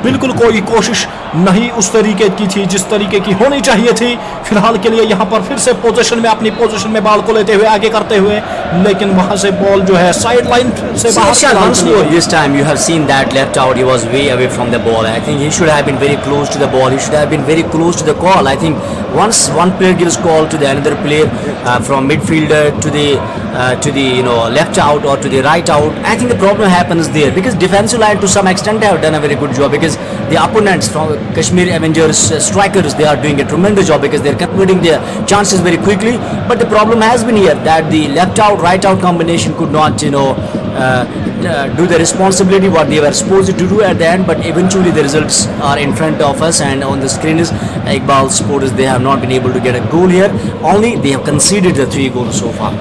बिल्कुल कोई कोशिश नहीं उस तरीके की थी जिस तरीके की होनी चाहिए थी। फिलहाल के लिए यहाँ पर फिर से पोजीशन में अपनी पोजीशन में बॉल को लेते हुए आगे करते हुए, लेकिन वहां से बॉल जो है साइड लाइन से बाहर। This time you have seen that left out, he was way away from the ball. I think he should have been very close to the ball. He should have been very close to the call. I think once one player gives call to the another player from midfielder to the left out or to the right out, I think the problem happens there, because defensive line to some extent have done a very good job, because the opponents from Kashmir Avengers strikers, they are doing a tremendous job because they are converting their chances very quickly. But the problem has been here that the left out right out combination could not do the responsibility what they were supposed to do at the end, but eventually the results are in front of us, and on the screen is Iqbal supporters. They have not been able to get a goal here, only they have conceded the 3 goals so far.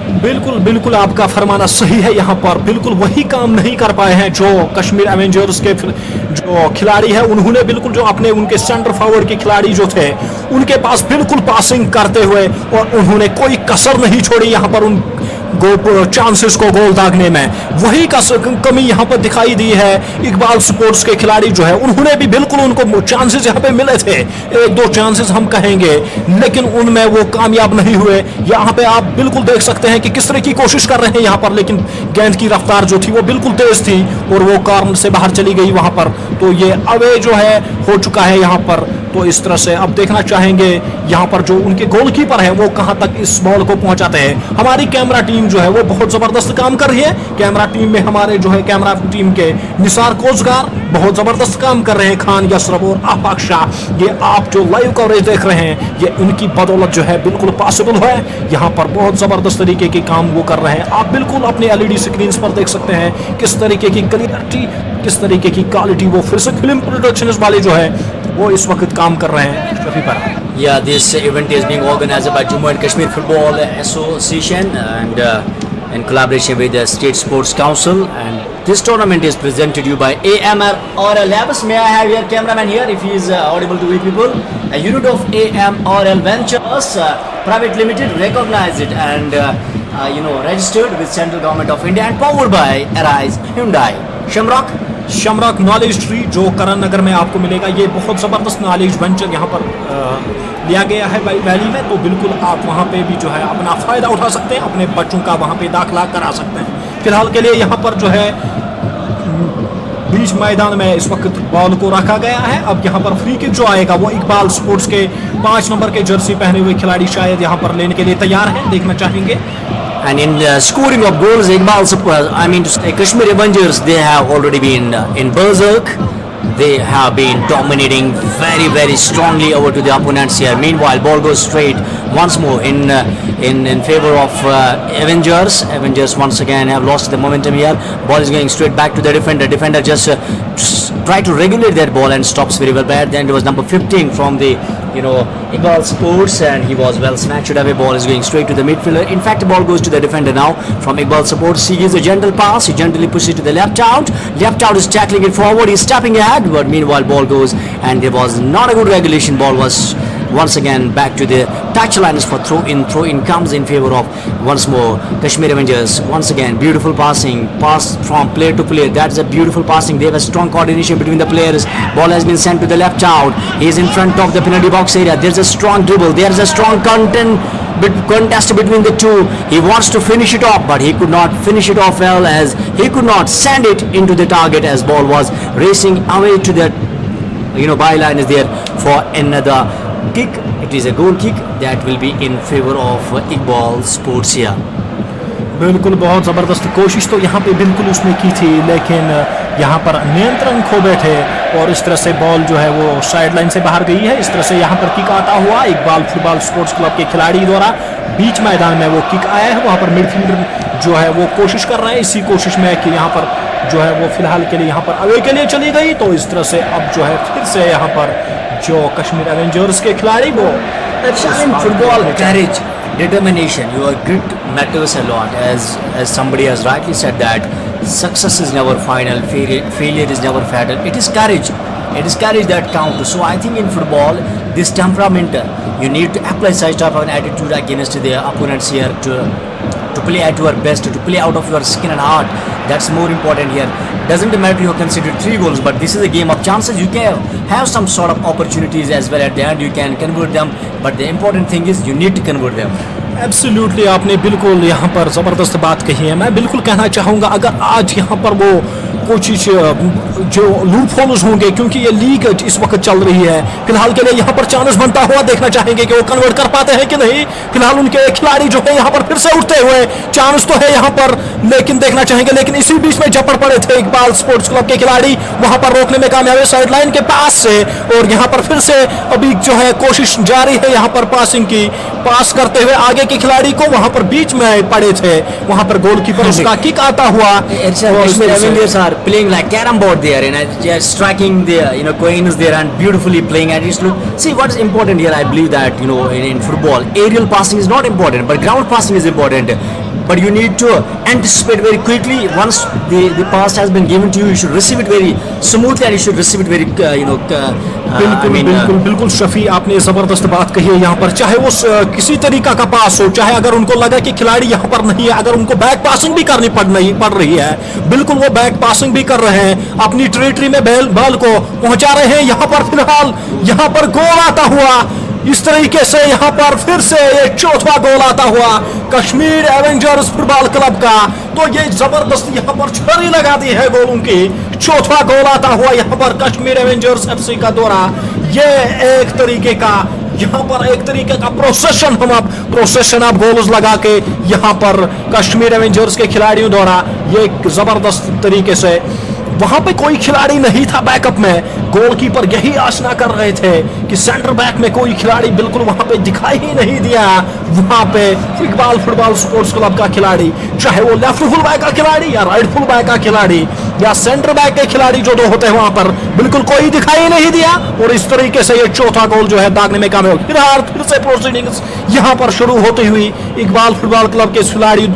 बिल्कुल आपका फरमाना सही है। यहाँ पर बिल्कुल वही काम नहीं कर पाए हैं जो कश्मीर एवेंजर्स के जो खिलाड़ी है, उन्होंने बिल्कुल जो अपने उनके सेंटर फॉरवर्ड के खिलाड़ी जो थे उनके पास बिल्कुल पासिंग करते हुए और उन्होंने कोई कसर नहीं छोड़ी यहाँ पर उन चांसेस को गोल दागने में, वही का कमी यहाँ पर दिखाई दी है। इकबाल स्पोर्ट्स के खिलाड़ी जो है उन्होंने भी बिल्कुल उनको चांसेस यहाँ पे मिले थे, एक दो चांसेस हम कहेंगे, लेकिन उनमें वो कामयाब नहीं हुए। यहाँ पे आप बिल्कुल देख सकते हैं कि किस तरह की कोशिश कर रहे हैं यहाँ पर, लेकिन गेंद की रफ्तार जो थी वो बिल्कुल तेज थी और वो कॉर्नर से बाहर चली गई वहां पर। तो ये अवे जो है हो चुका है यहाँ पर। तो इस तरह से अब देखना चाहेंगे यहाँ पर जो उनके गोलकीपर है वो कहां तक इस बॉल को पहुंचाते हैं। हमारी कैमरा टीम जो है वो बहुत जबरदस्त काम कर रही है। कैमरा टीम में हमारे जो है कैमरा टीम के निसार कोचगार बहुत जबरदस्त काम कर रहे हैं, खान यशरफ और आफाक शाह। ये आप जो लाइव कवरेज देख रहे हैं ये उनकी बदौलत जो है बिल्कुल पॉसिबल है। यहाँ पर बहुत जबरदस्त तरीके के काम वो कर रहे हैं। आप बिल्कुल अपने एलईडी स्क्रीन पर देख सकते हैं किस तरीके की क्लियरिटी, किस तरीके की क्वालिटी वो फ्रिस्क फिल्म प्रोडक्शंस वाले जो है वो इस वक्त काम कर रहे हैं शफी पर। Yeah, this event is being organized by Jammu and Kashmir Football Association and in collaboration with the State Sports Council, and this tournament is presented to you by AMR Oral Labs. May I have your cameraman here if he is audible to we people? A unit of AMRL Ventures Private Limited, recognized and registered with Central Government of India and powered by Arise Hyundai. Shamrock knowledge tree जो करण नगर में आपको मिलेगा, ये बहुत ज़बरदस्त knowledge venture यहाँ पर लिया गया है वैली में। तो बिल्कुल आप वहाँ पे भी जो है अपना फ़ायदा उठा सकते हैं, अपने बच्चों का वहाँ पे दाखिला करा सकते हैं। फिलहाल के लिए यहाँ पर जो है बीच मैदान में इस वक्त बॉल को रखा गया है। अब यहाँ पर फ्री किक जो आएगा वो इकबाल स्पोर्ट्स के 5 नंबर के जर्सी पहने हुए खिलाड़ी शायद यहाँ पर लेने के लिए तैयार हैं, देखना चाहेंगे। And in scoring of goals, Iqbal, Kashmir Avengers, they have already been in berserk. They have been dominating very, very strongly over to the opponents here. Meanwhile, ball goes straight once more in favor of Avengers. Avengers once again have lost the momentum here. Ball is going straight back to the defender. Defender just try to regulate that ball and stops very well. But then it was number 15 from the Iqbal Sports, and he was well snatched away. Ball is going straight to the midfielder. In fact, the ball goes to the defender now from Iqbal Sports. He gives a gentle pass. He gently pushes it to the left out. Left out is tackling it forward. He's stepping ahead, but meanwhile ball goes, and there was not a good regulation. Ball was once again back to the touchlines for throw in. Throw in comes in favor of once more Kashmir Avengers. Once again, beautiful passing, pass from player to player. That's a beautiful passing. They have a strong coordination between the players. Ball has been sent to the left out. He is in front of the penalty box area. There's a strong dribble. There's a strong contest between the two. He wants to finish it off, but he could not finish it off well, as he could not send it into the target as ball was racing away to the byline is there for another kick. It is a goal kick that will be in favor of Iqbal Sports here. बिल्कुल बहुत ज़बरदस्त कोशिश तो यहाँ पे बिल्कुल उसने की थी, लेकिन यहाँ पर नियंत्रण खो बैठे और इस तरह से बॉल जो है वो साइड लाइन से बाहर गई है। इस तरह से यहाँ पर किक आता हुआ इकबाल फुटबॉल स्पोर्ट्स क्लब के खिलाड़ी द्वारा बीच मैदान में वो किक आया है। वहाँ पर मिडफील्डर जो है वो कोशिश कर रहे हैं, इसी कोशिश में कि यहाँ पर जो है वो फिलहाल के लिए यहाँ पर अवे के लिए चली गई। तो इस तरह से अब जो है फिर से यहाँ पर जो कश्मीर एवेंजर्स के खिलाड़ी वो football carriage determination, your grit matters a lot, as somebody has rightly said that success is never final, failure is never fatal. It is courage that counts. So I think in football, this temperament, you need to apply such type of an attitude against the opponents here to play at your best, to play out of your skin and heart. That's more important here. Doesn't matter you have considered 3 goals, but this is a game of chances. You can have some sort of opportunities as well at the end. You can convert them, but the important thing is you need to convert them. Absolutely आपने बिल्कुल यहाँ पर ज़बरदस्त बात कही है। मैं बिल्कुल कहना चाहूँगा अगर आज यहाँ पर वो कुछ जो लूप होल्स होंगे, क्योंकि ये लीग इस वक्त चल रही है, फिलहाल के लिए यहाँ पर चांस बनता हुआ देखना चाहेंगे कि वो कन्वर्ट कर पाते हैं कि नहीं। फिलहाल उनके खिलाड़ी जो है यहाँ पर फिर से उठते हुए चांस तो है यहाँ पर, लेकिन देखना चाहेंगे। लेकिन इसी बीच में झपड़ पड़े थे इकबाल स्पोर्ट्स क्लब के खिलाड़ी, वहाँ पर रोकने में कामयाब है साइड लाइन के पास से, और यहाँ पर फिर से अभी जो है कोशिश जारी है यहाँ पर पासिंग की। पास करते हुए आगे के खिलाड़ी को वहाँ पर बीच में पड़े थे, वहाँ पर गोलकीपर उसका किक आता हुआ। Playing like carrom board there, and just striking the coins there and beautifully playing. And just look, see what is important here. I believe that in football, aerial passing is not important, but ground passing is important. But you need to anticipate very quickly. Once the pass has been given to you, you should receive it very smoothly, and you should receive it very बिल्कुल बिल्कुल बिल्कुल शफी, आपने जबरदस्त बात कही है यहाँ पर। चाहे वो किसी तरीका का पास हो, चाहे अगर उनको लगा कि खिलाड़ी यहाँ पर नहीं है, अगर उनको बैक पासिंग भी करनी पड़ रही है, बिल्कुल वो बैक पासिंग भी कर रहे हैं, अपनी टेरिटरी में बॉल को पहुंचा रहे हैं। यहाँ पर फिलहाल यहाँ पर गोल आता हुआ, इस तरीके से यहाँ पर फिर से ये चौथा गोल आता हुआ कश्मीर एवेंजर्स फुटबॉल क्लब का। तो ये जबरदस्त यहाँ पर छड़ी लगा दी है गोलों की। चौथा गोल आता हुआ यहाँ पर कश्मीर एवेंजर्स एफसी का दौरा। ये एक तरीके का यहाँ पर एक तरीके का प्रोसेशन आप गोल्स लगा के यहाँ पर कश्मीर एवेंजर्स के खिलाड़ियों द्वारा ये जबरदस्त तरीके से, वहां पे कोई खिलाड़ी नहीं था बैकअप में, गोलकीपर यही आशना कर रहे थे कि सेंटर बैक में कोई खिलाड़ी बिल्कुल वहां पे दिखाई ही नहीं दिया। वहां पे इकबाल फुटबॉल स्पोर्ट्स क्लब का खिलाड़ी, चाहे वो लेफ्ट फुल बैक का खिलाड़ी या राइट फुल बैक का खिलाड़ी या सेंटर बैक के खिलाड़ी जो दो होते हैं, वहां पर बिल्कुल कोई दिखाई नहीं दिया। और इस तरीके से ये चौथा गोल जो है दागने में कामयाब। फिर से प्रोसीडिंग्स यहाँ पर शुरू होती हुई इकबाल फुटबॉल क्लब के खिलाड़ी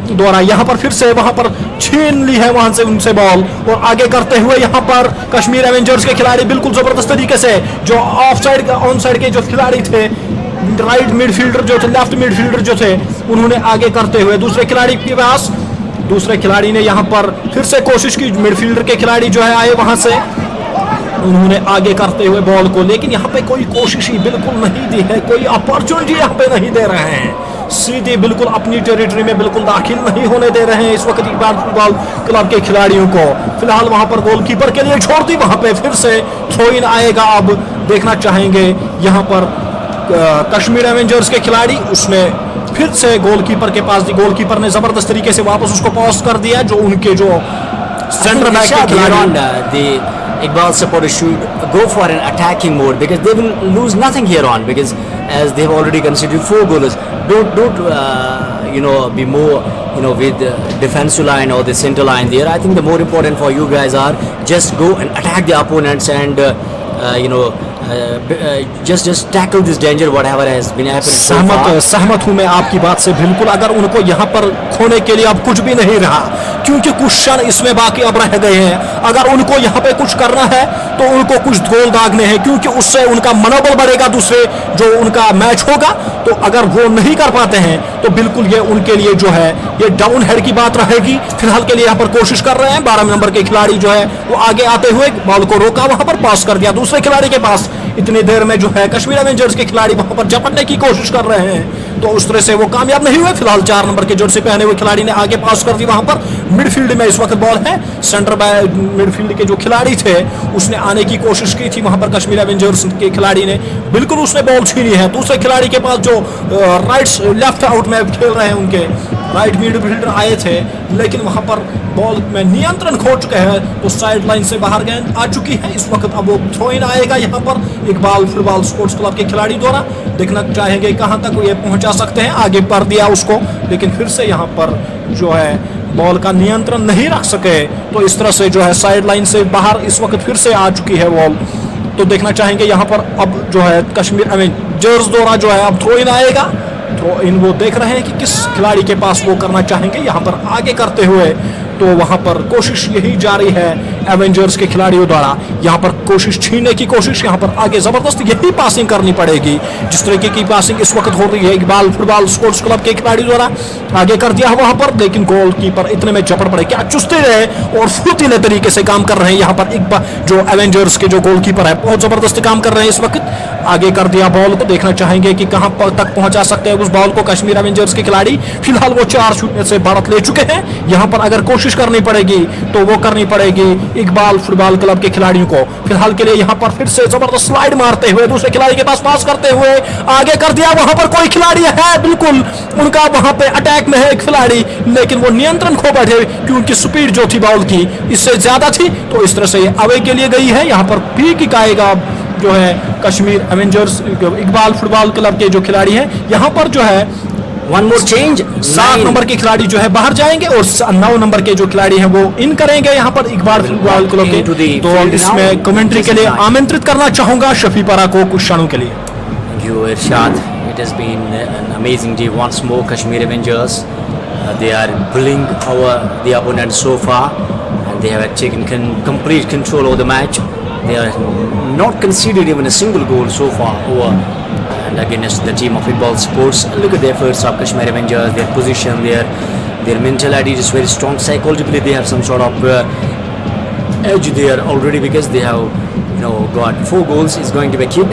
द्वारा यहाँ पर फिर से वहां पर छीन ली है वहां से उनसे बॉल, और आगे करते हुए यहाँ पर कश्मीर एवेंजर्स के खिलाड़ी बिल्कुल जबरदस्त तरीके से, जो ऑफ साइड ऑन साइड के जो खिलाड़ी थे, राइट मिडफील्डर जो थे, लेफ्ट मिडफील्डर जो थे, उन्होंने आगे करते हुए दूसरे खिलाड़ी के पास, दूसरे खिलाड़ी ने यहाँ पर फिर से कोशिश की, मिडफील्डर के खिलाड़ी जो है आए वहां से, उन्होंने आगे करते हुए बॉल को, लेकिन यहाँ पे कोई कोशिश ही बिल्कुल नहीं दी है, कोई अपॉर्चुनिटी यहाँ पे नहीं दे रहे हैं, सीधे बिल्कुल अपनी टेरिटरी में बिल्कुल दाखिल नहीं होने दे रहे हैं इस वक्त इकबाल फुटबॉल क्लब के खिलाड़ियों को। फिलहाल वहां पर गोलकीपर के लिए छोड़ दी, वहां पे फिर से थ्रो इन आएगा। अब देखना चाहेंगे यहाँ पर कश्मीर एवेंजर्स के खिलाड़ी, उसने फिर से गोलकीपर के पास दी, गोलकीपर ने जबरदस्त तरीके से वापस उसको पास कर दिया, जो उनके जो सेंटर बैक के खिलाड़ी Iqbal supporters should go for an attacking mode, because they will lose nothing here on, because as they have already conceded 4 goals. Don't be more with the defensive line or the center line there. I think the more important for you guys are just go and attack the opponents and just tackle this danger whatever has been happening so far. सहमत हूं मैं आपकी बात से बिल्कुल। अगर उनको यहाँ पर खोने के लिए अब कुछ भी नहीं रहा, क्योंकि कुछ क्षण इसमें बाकी अब रह गए हैं, अगर उनको यहाँ पे कुछ करना है तो उनको कुछ गोल दागने हैं, क्योंकि उससे उनका मनोबल बढ़ेगा, दूसरे जो उनका मैच होगा। तो अगर वो नहीं कर पाते हैं तो बिल्कुल ये उनके लिए जो है ये डाउन हेड की बात रहेगी। फिलहाल के लिए यहाँ पर कोशिश कर रहे हैं, 12 नंबर के खिलाड़ी जो है वो आगे आते हुए बॉल को रोका, वहां पर पास कर दिया दूसरे खिलाड़ी के पास। इतनी देर में जो है कश्मीर एवेंजर्स के खिलाड़ी वहां पर झपटने की कोशिश कर रहे हैं, तो उस तरह से वो कामयाब नहीं हुए। फिलहाल 4 नंबर के जर्सी पहने हुए खिलाड़ी ने आगे पास कर दी, वहां पर मिडफील्ड में इस वक्त बॉल है, सेंटर बैक मिडफील्ड के जो खिलाड़ी थे उसने आने की कोशिश की थी, वहां पर कश्मीर एवेंजर्स के खिलाड़ी ने बिल्कुल उसने बॉल छीनी है। दूसरे खिलाड़ी के पास जो लेफ्ट आउट में खेल रहे हैं उनके राइट मिडफील्डर आए थे, लेकिन वहां पर बॉल में नियंत्रण खो चुके हैं, तो साइड लाइन से बाहर गेंद आ चुकी है। इस वक्त अब वो थ्रो इन आएगा यहाँ पर इकबाल फुटबॉल स्पोर्ट्स क्लब के खिलाड़ी द्वारा। देखना चाहेंगे कहां तक ये पहुंचा सकते हैं, आगे पर दिया उसको, लेकिन फिर से यहाँ पर जो है बॉल का नियंत्रण नहीं रख सके, तो इस तरह से जो है साइड लाइन से बाहर इस वक्त फिर से आ चुकी है बॉल। तो देखना चाहेंगे यहाँ पर अब जो है कश्मीर एवेंजर्स द्वारा जो है अब थ्रो इन आएगा। थ्रो इन वो देख रहे हैं कि किस खिलाड़ी के पास वो करना चाहेंगे, यहाँ पर आगे करते हुए, तो वहां पर कोशिश यही जारी है एवेंजर्स के खिलाड़ियों द्वारा, यहाँ पर कोशिश छीनने की कोशिश, यहाँ पर आगे जबरदस्त यही पासिंग करनी पड़ेगी जिस तरीके की पासिंग इस वक्त हो रही है इकबाल फुटबॉल स्पोर्ट्स क्लब के खिलाड़ी द्वारा। आगे कर दिया वहां पर, लेकिन गोलकीपर इतने में झपट पड़े, क्या चुस्ते रहे और फुर्तीले तरीके से काम कर रहे हैं यहाँ पर इकबाल जो एवेंजर्स के जो गोलकीपर है, बहुत जबरदस्त काम कर रहे हैं इस वक्त। आगे कर दिया बॉल को, देखना चाहेंगे कि कहां तक पहुंचा सकते हैं उस बॉल को कश्मीर एवेंजर्स के खिलाड़ी। फिलहाल वो 4 शूट से बढ़त ले चुके हैं, यहाँ पर अगर कोशिश करनी पड़ेगी तो वो करनी पड़ेगी इकबाल फुटबॉल क्लब के खिलाड़ियों को। फिलहाल के लिए यहाँ पर फिर से जबरदस्त स्लाइड मारते हुए दूसरे खिलाड़ी के पास पास करते हुए आगे कर दिया, वहां पर कोई खिलाड़ी है बिल्कुल उनका वहां पे अटैक में है एक खिलाड़ी, लेकिन वो नियंत्रण खो बैठे क्योंकि स्पीड जो थी बॉल की इससे ज्यादा थी, तो इस तरह से अवे के लिए गई है। यहाँ पर फ्री किक आएगा जो है Kashmir Avengers Iqbal football club के जो खिलाड़ी हैं, यहाँ पर जो है वन मोर चेंज, 7 नंबर के खिलाड़ी जो है बाहर जाएंगे और 9 नंबर के जो खिलाड़ी हैं वो इन करेंगे यहाँ पर इकबाल फुटबॉल क्लब के। तो इसमें कमेंट्री के लिए आमंत्रित करना चाहूंगा शफी पारा को कुछ क्षणों के लिए। Thank you, Irshad. It has been an amazing day once more. Kashmir Avengers, they are bullying the opponent so far, and they have taken complete control of the match. They are not conceded even a single goal so far over and against the team of Iqbal Sports. Look at the efforts of Kashmir Avengers, their position, their mentality is very strong. Psychologically, they have some sort of edge there already because they have got 4 goals. It's going to be a kick.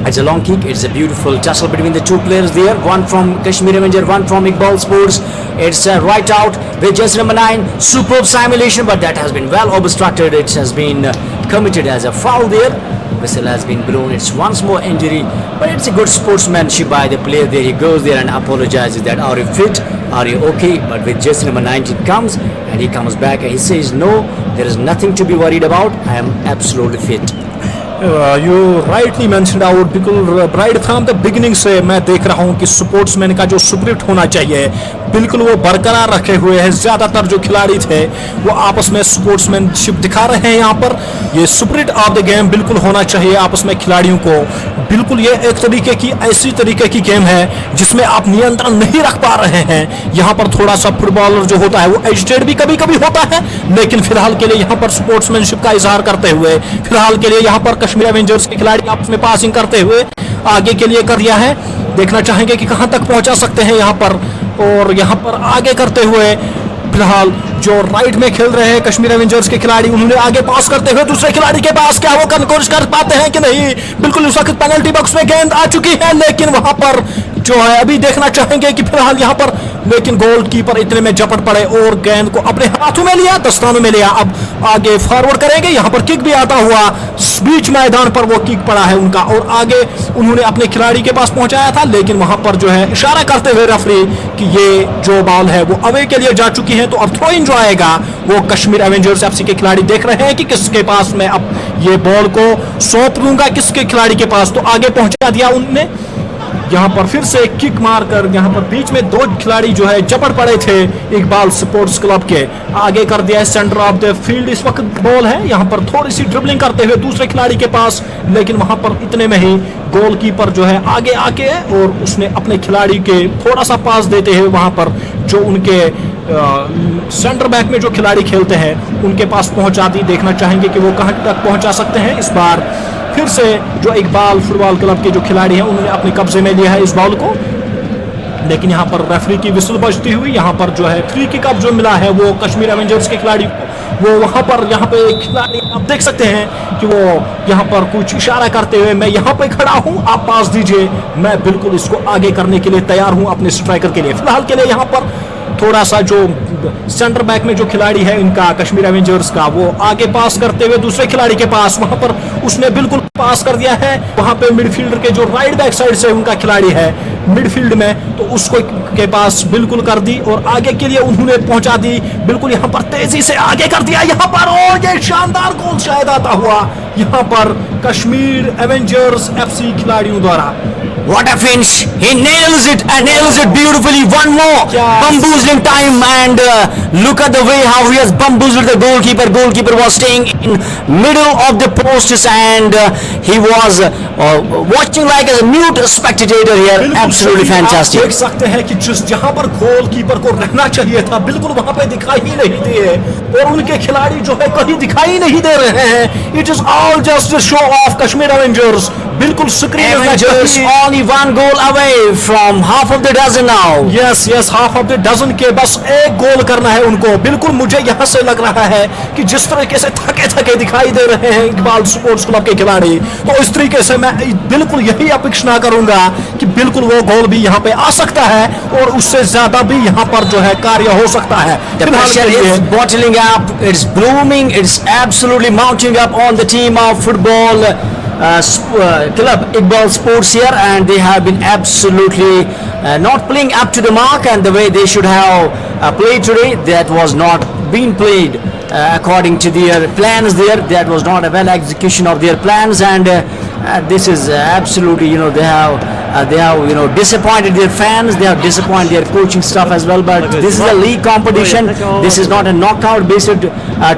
It's a long kick. It's a beautiful tussle between the 2 players there. One from Kashmir Avenger, one from Iqbal Sports. It's right out with just number 9. Superb simulation, but that has been well obstructed. It has been committed as a foul there. Whistle has been blown. It's once more injury, but it's a good sportsmanship by the player there. He goes there and apologizes that, are you fit? Are you okay? But with just number 19 comes and he comes back and he says, no, there is nothing to be worried about. I am absolutely fit. You rightly mentioned out, बिल्कुल right from the beginning से मैं देख रहा हूँ कि sportsman का जो spirit होना चाहिए बिल्कुल वो बरकरार रखे हुए हैं. ज़्यादातर जो खिलाड़ी थे वो आपस में स्पोर्ट्समैनशिप दिखा रहे हैं. यहाँ पर ये स्पिरिट ऑफ द गेम बिल्कुल होना चाहिए आपस में खिलाड़ियों को. बिल्कुल ये एक तरीके की ऐसी तरीके की गेम है जिसमें आप नियंत्रण नहीं रख पा रहे हैं. यहाँ पर थोड़ा सा फुटबॉलर जो होता है वो एजिटेट भी कभी कभी होता है, लेकिन फिलहाल के लिए यहाँ पर स्पोर्ट्समैनशिप का इजहार करते हुए फिलहाल के लिए यहाँ पर कश्मीर एवेंजर्स के खिलाड़ी आपस में पासिंग करते हुए आगे के लिए कर दिया है. देखना चाहेंगे कि कहां तक पहुंचा सकते हैं यहाँ पर, और यहाँ पर आगे करते हुए फिलहाल जो राइट में खेल रहे हैं कश्मीर एवेंजर्स के खिलाड़ी, उन्होंने आगे पास करते हुए दूसरे खिलाड़ी के पास, क्या वो कोशिश कर पाते हैं कि नहीं. बिल्कुल उस वक्त पेनल्टी बॉक्स में गेंद आ चुकी है, लेकिन वहां पर जो है अभी देखना चाहेंगे कि फिलहाल यहाँ पर, लेकिन गोलकीपर इतने में झपट पड़े और गेंद को अपने हाथों में लिया, दस्तानों में लिया. अब आगे फॉरवर्ड करेंगे. यहाँ पर किक भी आता हुआ बीच मैदान पर वो किक पड़ा है उनका, और आगे उन्होंने अपने खिलाड़ी के पास पहुंचाया था, लेकिन वहां पर जो है इशारा करते हुए रेफरी कि ये जो बॉल है वो अवे के लिए जा चुकी है. तो अब थ्रो इन जो आएगा वो कश्मीर एवेंजर्स एफसी के खिलाड़ी देख रहे हैं कि किसके पास मैं अब ये बॉल को सौंप दूंगा, किसके खिलाड़ी के पास. तो आगे पहुंचा दिया उनने. यहाँ पर फिर से किक मारकर यहाँ पर बीच में 2 खिलाड़ी जो है झपट पड़े थे इकबाल स्पोर्ट्स क्लब के. आगे कर दिया है सेंटर ऑफ द फील्ड. इस वक्त बॉल है यहाँ पर थोड़ी सी ड्रिबलिंग करते हुए दूसरे खिलाड़ी के पास, लेकिन वहां पर इतने में ही गोलकीपर जो है आगे आके और उसने अपने खिलाड़ी के थोड़ा सा पास देते हुए वहां पर जो उनके सेंटर बैक में जो खिलाड़ी खेलते हैं उनके पास पहुंचा दी. देखना चाहेंगे कि वो कहां तक पहुंचा सकते हैं. इस बार फिर से जो इकबाल फुटबॉल क्लब के जो खिलाड़ी हैं उन्होंने अपने कब्जे में लिया है इस बॉल को, लेकिन यहाँ पर रेफरी की विसल बजती हुई यहाँ पर जो है फ्री किक जो मिला है वो कश्मीर एवेंजर्स के खिलाड़ी को. वो वहाँ पर यहाँ पे खिलाड़ी आप देख सकते हैं कि वो यहाँ पर कुछ इशारा करते हुए, मैं यहाँ पे खड़ा हूँ, आप पास दीजिए, मैं बिल्कुल इसको आगे करने के लिए तैयार हूँ अपने स्ट्राइकर के लिए. फिलहाल के लिए यहाँ पर थोड़ा सा जो सेंटर बैक में जो खिलाड़ी है इनका कश्मीर एवेंजर्स का, वो आगे पास करते हुए दूसरे खिलाड़ी के पास, वहां पर उसने बिल्कुल पास कर दिया है. वहां पे मिडफील्डर के जो राइट बैक साइड से उनका खिलाड़ी है मिडफील्ड में, तो उसको के पास बिल्कुल कर दी और आगे के लिए उन्होंने पहुंचा दी. बिल्कुल यहाँ पर तेजी से आगे कर दिया यहाँ पर, और ये शानदार गोल शायद आता हुआ यहाँ पर कश्मीर एवेंजर्स एफसी खिलाड़ियों द्वारा. What a finish! He nails it and nails it beautifully. One more bamboozling time, and look at the way how he has bamboozled the goalkeeper. Goalkeeper was staying in middle of the posts and he was watching like a mute spectator here. Absolutely fantastic. देख सकते हैं कि जिस जहां पर goalkeeper को रहना चाहिए था बिल्कुल वहां पे दिखाई ही नहीं दिए, और उनके खिलाड़ी जो है कहीं दिखाई नहीं दे रहे हैं. It is all just a show of Kashmir Avengers. बिल्कुल screen only one goal away from half of the dozen now. Yes, half of the dozen के बस एक गोल करना है उनको. बिल्कुल मुझे यहाँ से लग रहा है कि जिस तरीके से थके दिखाई दे रहे हैं इकबाल स्पोर्ट्स क्लब के खिलाड़ी, तो इस तरीके से मैं बिल्कुल यही अपेक्षा करूंगा कि बिल्कुल वो गोल भी यहाँ पे आ सकता है और उससे ज्यादा भी यहाँ पर जो है कार्य हो सकता है. The pressure is bottling up, it's blooming, it's absolutely mounting up on the team of football club Iqbal Sports here, and they have been absolutely not playing up to the mark, and the way they should have played today, that was not being played according to their plans there. That was not a well execution of their plans, and this is absolutely, they have disappointed their fans, they have disappointed their coaching staff as well. But this is a league competition, this is not a knockout based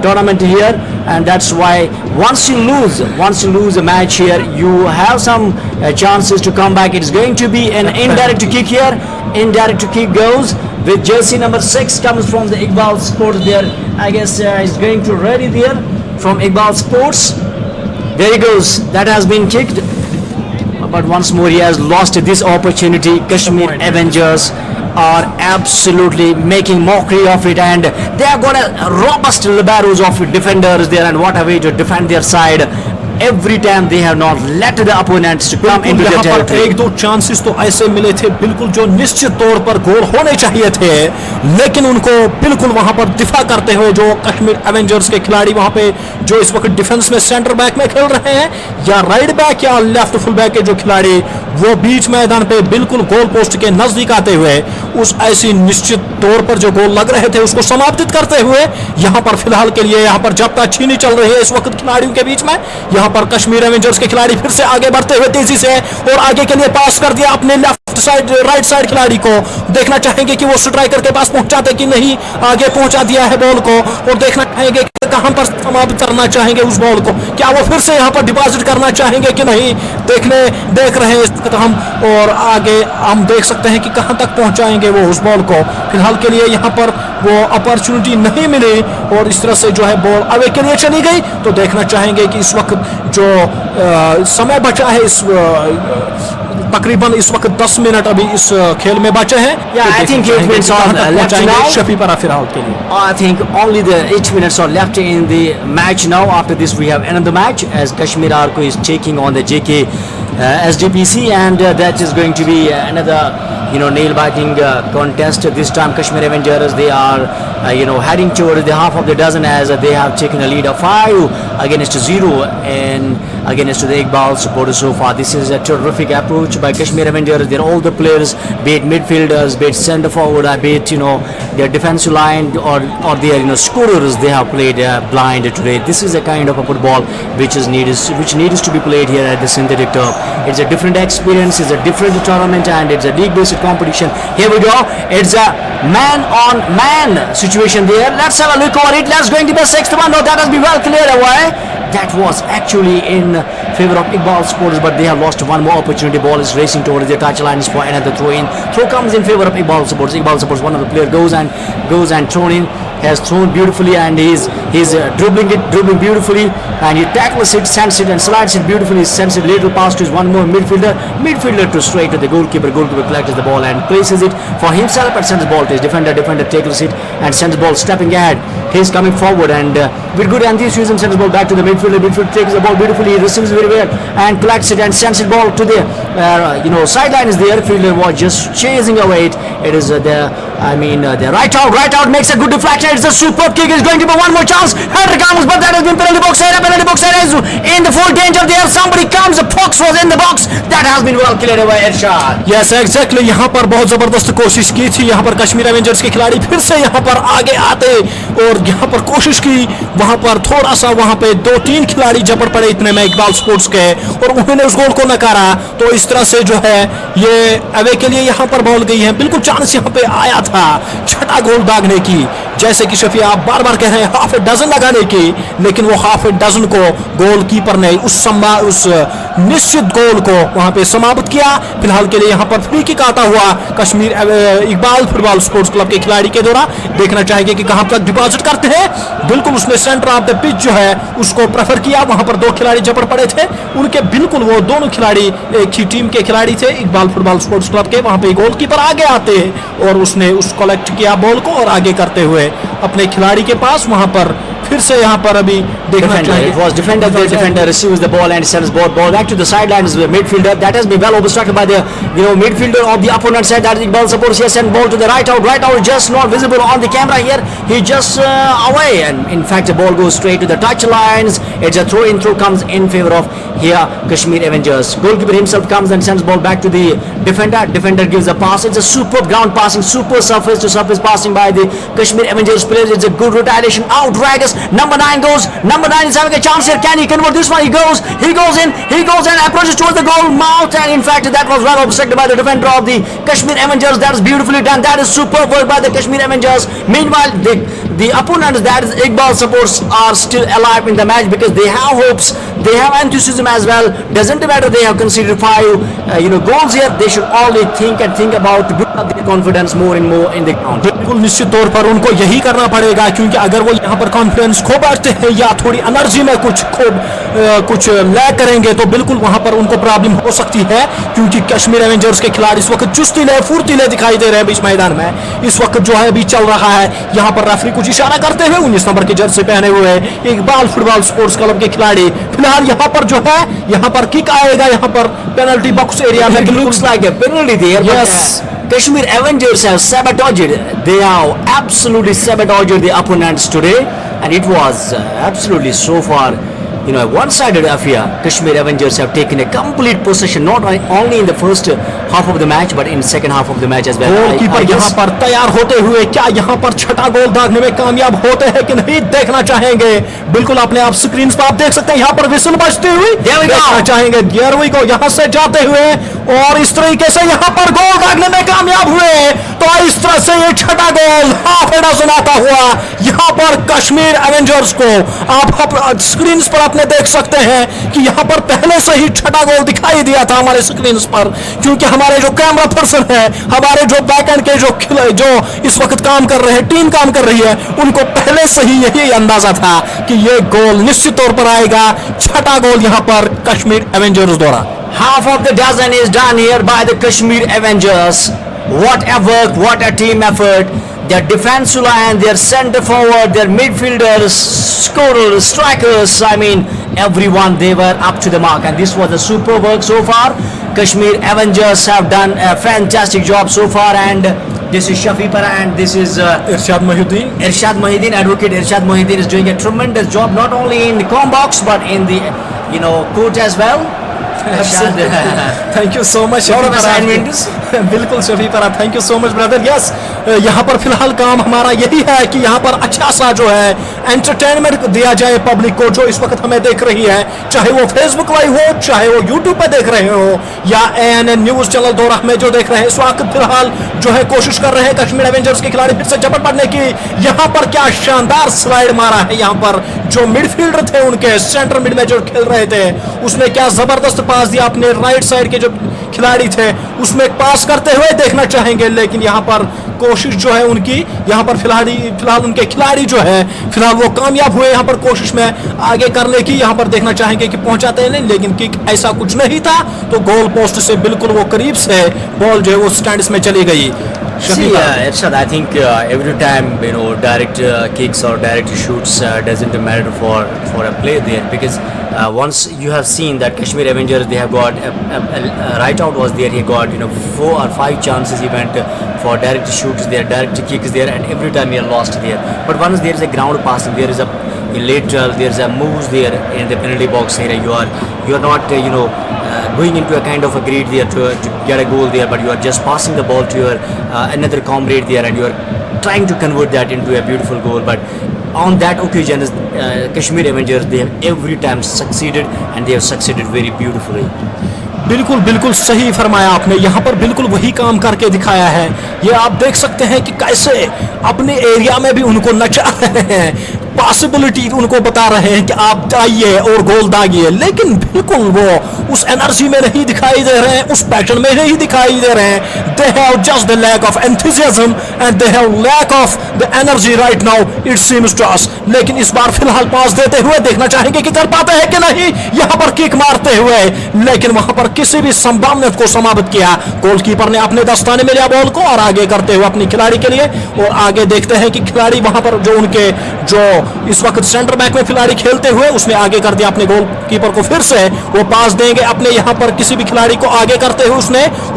tournament here, and that's why once you lose a match here, you have some chances to come back. It's going to be an indirect kick here. Indirect kick goes with jersey number 6, comes from the Iqbal Sports there. I guess is going to ready there from Iqbal Sports. There he goes. That has been kicked. But once more he has lost this opportunity. Kashmir Avengers are absolutely making mockery of it, and they have got a robust liberos of defenders there, and what a way to defend their side. Every time they have not let the opponents to come into their territory. एक दो chances तो ऐसे मिले थे बिल्कुल जो निश्चित तौर पर गोल होने चाहिए थे, लेकिन उनको बिल्कुल वहां पर दिफा करते हुए जो कश्मीर एवेंजर्स के खिलाड़ी वहां पे जो इस वक्त डिफेंस में सेंटर बैक में खेल रहे हैं या राइट बैक या लेफ्ट फुल बैक के जो खिलाड़ी वो बीच मैदान पे बिल्कुल गोल पोस्ट के नजदीक आते हुए उस ऐसी निश्चित तौर पर जो गोल लग रहे थे उसको समाप्त करते हुए यहां पर फिलहाल के लिए यहां पर जब तक छीनी चल रही है इस वक्त खिलाड़ियों के बीच में, यहां पर कश्मीर एवेंजर्स के खिलाड़ी फिर से आगे बढ़ते हुए तेजी से और आगे के लिए पास कर दिया अपने लेफ्ट साइड राइट साइड खिलाड़ी को। देखना चाहेंगे कि वो स्ट्राइकर के पास पहुंचाते कि नहीं, आगे पहुंचा दिया है बॉल को और देखना चाहेंगे कि कहां पर समाप्त करना चाहेंगे उस बॉल को, क्या वो फिर से यहां पर डिपॉजिट करना चाहेंगे कि नहीं, देख रहे हैं इस वक्त हम और आगे हम देख सकते हैं कि कहां तक पहुंचाएंगे वो उस बॉल को। फिलहाल के लिए यहां पर वो अपॉर्चुनिटी नहीं मिली और इस तरह से जो है बॉल अवे के लिए चली गई। तो देखना चाहेंगे कि इस वक्त जो समय बचा है इस तकरीबन इस वक्त 10 मिनट अभी इस खेल में बचे हैं। I think 8 minutes are left now. Shafi पर फिलहाल के लिए I think only the 8 minutes are left in the match now. After this we have another match as Kashmir Arco is taking on the JKSC and that is going to be another nail biting contest. This time Kashmir Avengers they are heading towards the half of the dozen as they have taken a lead of 5 against 0 and against the Iqbal supporters so far. This is a terrific approach by Kashmir Avengers. They're all the players, be it midfielders, be it centre forward, be it their defensive line or their scorers. They have played blind today. This is a kind of a football which needs to be played here at the synthetic turf. It's a different experience, it's a different tournament, and it's a league-based competition. Here we go. It's a man-on-man situation there. Let's have a look over it. Let's going to be 6-1. No, that has been well cleared away. That was actually in favor of Iqbal Sports, but they have lost one more opportunity. Ball is racing towards the touchline for another throw in. Throw comes in favor of Iqbal Sports. Iqbal Sports, one of the players goes and thrown in. Has thrown beautifully and he's dribbling beautifully and he tackles it, sends it and slides it beautifully, sends it little pass to his one more midfielder to straight to the goalkeeper collects the ball and places it for himself and sends the ball to his defender tackles it and sends the ball stepping ahead. He's coming forward and with good enthusiasm sends the ball back to the midfielder takes the ball beautifully, he receives it very well and collects it and sends the ball to the sideline is there. Fielder was just chasing away it is the right out makes a good deflection. It's a superb kick. It's going to be one more chance. Header comes, but that has been penalty box area. Penalty box area is in the full danger there. Somebody comes. The Fox was in the box. That has been well cleared by Irshad. Yes, exactly. यहाँ पर बहुत जबरदस्त कोशिश की थी यहाँ पर Kashmir Avengers के खिलाड़ी फिर से यहाँ पर आगे आते और यहाँ पर कोशिश की वहाँ पर थोड़ा सा वहाँ पे 2-3 खिलाड़ी झपट पड़े इतने में इकबाल स्पोर्ट्स के और उन्होंने उस गोल को नकारा। तो इस तरह से जो है ये अवे के लिए यहाँ पर बॉल गई है। बिल्कुल चांस यहाँ पे आया था छठा गोल दागने की, जैसे कि शफी आप बार बार कह रहे हैं हाफ ए डजन लगाने की, लेकिन वो हाफ ए डजन को गोलकीपर ने उस निश्चित गोल को वहां पे समाप्त किया। फिलहाल के लिए यहां पर फ्री किक आता हुआ Kashmir Iqbal football sports club के खिलाड़ी के द्वारा। देखना चाहेंगे कि कहां तक डिपॉजिट करते हैं। बिल्कुल उसने सेंटर ऑफ द पिच जो है उसको प्रेफर किया। वहां पर 2 खिलाड़ी झपट पड़े थे, उनके बिल्कुल वो दोनों खिलाड़ी एक ही टीम के खिलाड़ी थे इकबाल फुटबॉल स्पोर्ट्स क्लब के। वहां पे गोलकीपर आगे आते हैं और उसने उस कलेक्ट किया बॉल को और आगे करते हुए अपने खिलाड़ी के पास वहां पर फिर से यहाँ पर अभी देखना चाहिए। It was defender receives the ball and sends ball back to the sidelines with midfielder. That has been well obstructed by the midfielder of the opponent side. That is Iqbal supports here, send ball to the right out just not visible on the camera here. He just away and in fact the ball goes straight to the touch lines. It's a throw comes in favor of here Kashmir Avengers. Goalkeeper himself comes and sends ball back to the defender. Defender gives a pass. It's a superb ground passing, super surface to surface passing by the Kashmir Avengers players. It's a good rotation out Ragas. Number 9 goes. Number 9 is having a chance here. Can he convert this one? He goes and approaches towards the goal mouth. And in fact, that was well obstructed by the defender of the Kashmir Avengers. That is beautifully done. That is superb work by the Kashmir Avengers. Meanwhile, the opponents, that is Iqbal supports, are still alive in the match because they have hopes they have enthusiasm as well. Doesn't matter they have conceded 5 goals here. They should only think about to build up their confidence more and more in the ground. बिल्कुल निश्चित तौर पर उनको यही करना पड़ेगा, क्योंकि अगर वो यहाँ पर कॉन्फिडेंस खो बैठते हैं या थोड़ी एनर्जी में कुछ लैग करेंगे तो बिल्कुल वहां पर उनको प्रॉब्लम हो सकती है, क्योंकि कश्मीर एवेंजर्स के खिलाड़ी इस वक्त चुस्तीले फुर्तीले दिखाई दे रहे हैं बीच मैदान में। इस वक्त जो है अभी चल रहा है, यहाँ पर रेफरी कुछ इशारा करते हुए 19 नंबर की जर्सी पहने हुए इकबाल फुटबॉल स्पोर्ट्स क्लब के खिलाड़ी फिलहाल यहाँ पर जो है यहाँ पर किक आएगा, यहाँ पर पेनल्टी बॉक्स एरिया में। It looks like a penalty there. Yes. But, Kashmir Avengers have sabotaged. They have absolutely sabotaged the opponents today, and it was absolutely so far, a one-sided affair. Kashmir Avengers have taken a complete possession, not only in the first half of the match, but in second half of the match as well. Goalkeeper यहाँ पर तैयार होते हुए क्या यहाँ पर छठा गोल दागने में कामयाब होते हैं कि नहीं देखना चाहेंगे। बिल्कुल अपने आप स्क्रीन पर आप देख सकते हैं, यहाँ पर विसल बजती हुई देखना चाहेंगे। गियरवी को यहाँ से जाते हुए और इस तरीके से यहाँ पर गोल दागने में कामयाब हुए, तो इस तरह से ये छठा गोल हाफ ए डजन आता हुआ यहाँ पर कश्मीर एवेंजर्स को आप स्क्रीन पर अपने देख सकते हैं कि यहाँ पर पहले से ही छठा गोल दिखाई दिया था हमारे स्क्रीन पर, क्योंकि हमारे जो कैमरा पर्सन है, हमारे जो बैक एंड के जो इस वक्त काम कर रहे हैं, टीम काम कर रही है, उनको पहले से ही यही अंदाजा था कि ये गोल निश्चित तौर पर आएगा। छठा गोल यहाँ पर कश्मीर एवेंजर्स द्वारा। Half of the dozen is done here by the Kashmir Avengers. What a work, what a team effort. Their defensive line, their center forward, their midfielders, scorers, strikers, everyone, they were up to the mark, and this was a super work so far. Kashmir Avengers have done a fantastic job so far, and this is Shafipara and this is Irshad Mohideen. Advocate Irshad Mohideen is doing a tremendous job, not only in the com box but in the court as well. Thank you so much बिल्कुल शफीपरा, thank you so much brother. Yes, यहाँ पर फिलहाल काम हमारा यही है कि यहाँ पर अच्छा सा जो है एंटरटेनमेंट दिया जाए पब्लिक को जो इस वक्त हमें देख रही है, चाहे वो फेसबुक लाइव हो, चाहे वो यूट्यूब पे देख रहे हो या ANN न्यूज चैनल दोरा में जो देख रहे हैं। इस वक्त फिलहाल जो है कोशिश कर रहे हैं कश्मीर एवेंजर्स के खिलाड़ी फिर से झपट पड़ने की। यहाँ पर क्या शानदार स्लाइड मारा है, यहाँ पर जो मिडफील्डर थे उनके सेंटर मिड में जो खेल रहे थे उसने क्या जबरदस्त पास दिया, अपने राइट साइड के जो खिलाड़ी थे उसमें पास करते हुए देखना चाहेंगे, लेकिन यहाँ पर कोशिश जो है उनकी यहाँ पर फिलहाल उनके खिलाड़ी जो है फिलहाल वो कामयाब हुए यहाँ पर कोशिश में आगे करने की। यहाँ पर देखना चाहेंगे कि पहुंचाते हैं नहीं, लेकिन किक ऐसा कुछ नहीं था, तो गोल पोस्ट से बिल्कुल वो करीब से बॉल जो है वो स्टैंड्स में चली गई। See, Irshad, I think every time direct kicks or direct shoots doesn't matter for a play there, because once you have seen that Kashmir Avengers, they have got a right out was there, he got 4 or 5 chances he went for direct shoots there, direct kicks there, and every time he lost there. But once there is a ground passing, there is a lateral, there is a moves there in the penalty box area, you are not going into a kind of a grid there to get a goal there, but you are just passing the ball to your another comrade there, and you are trying to convert that into a beautiful goal. But on that occasion, Kashmir Avengers, they have every time succeeded, and they have succeeded very beautifully. बिल्कुल सही फरमाया आपने, यहाँ पर बिल्कुल वही काम करके दिखाया है। ये आप देख सकते हैं कि कैसे अपने एरिया में भी उनको नचा रहे हैं, पॉसिबिलिटी उनको बता रहे हैं कि आप आइए और गोल दागिए, लेकिन बिल्कुल वो उस एनर्जी में नहीं दिखाई दे रहे हैं, उस पैशन में नहीं दिखाई दे रहे हैं। They have just the lack of enthusiasm and they have lack of the energy right now it seems to us. लेकिन इस बार फिलहाल पास देते हुए देखना चाहेंगे कि कर पाते हैं कि नहीं, यहाँ पर किक मारते हुए, लेकिन वहां पर किसी भी संभावना को समाप्त किया। गोलकीपर ने अपने दस्ताने में लिया बॉल को और आगे करते हुए अपने खिलाड़ी के लिए, और आगे देखते हैं कि खिलाड़ी वहां पर जो उनके जो इस वक्त सेंटर बैक में खिलाड़ी खेलते हुए उसने आगे कर दिया अपने गोलकीपर को, फिर से वो पास देंगे अपने यहाँ पर किसी भी खिलाड़ी को आगे करते हुए।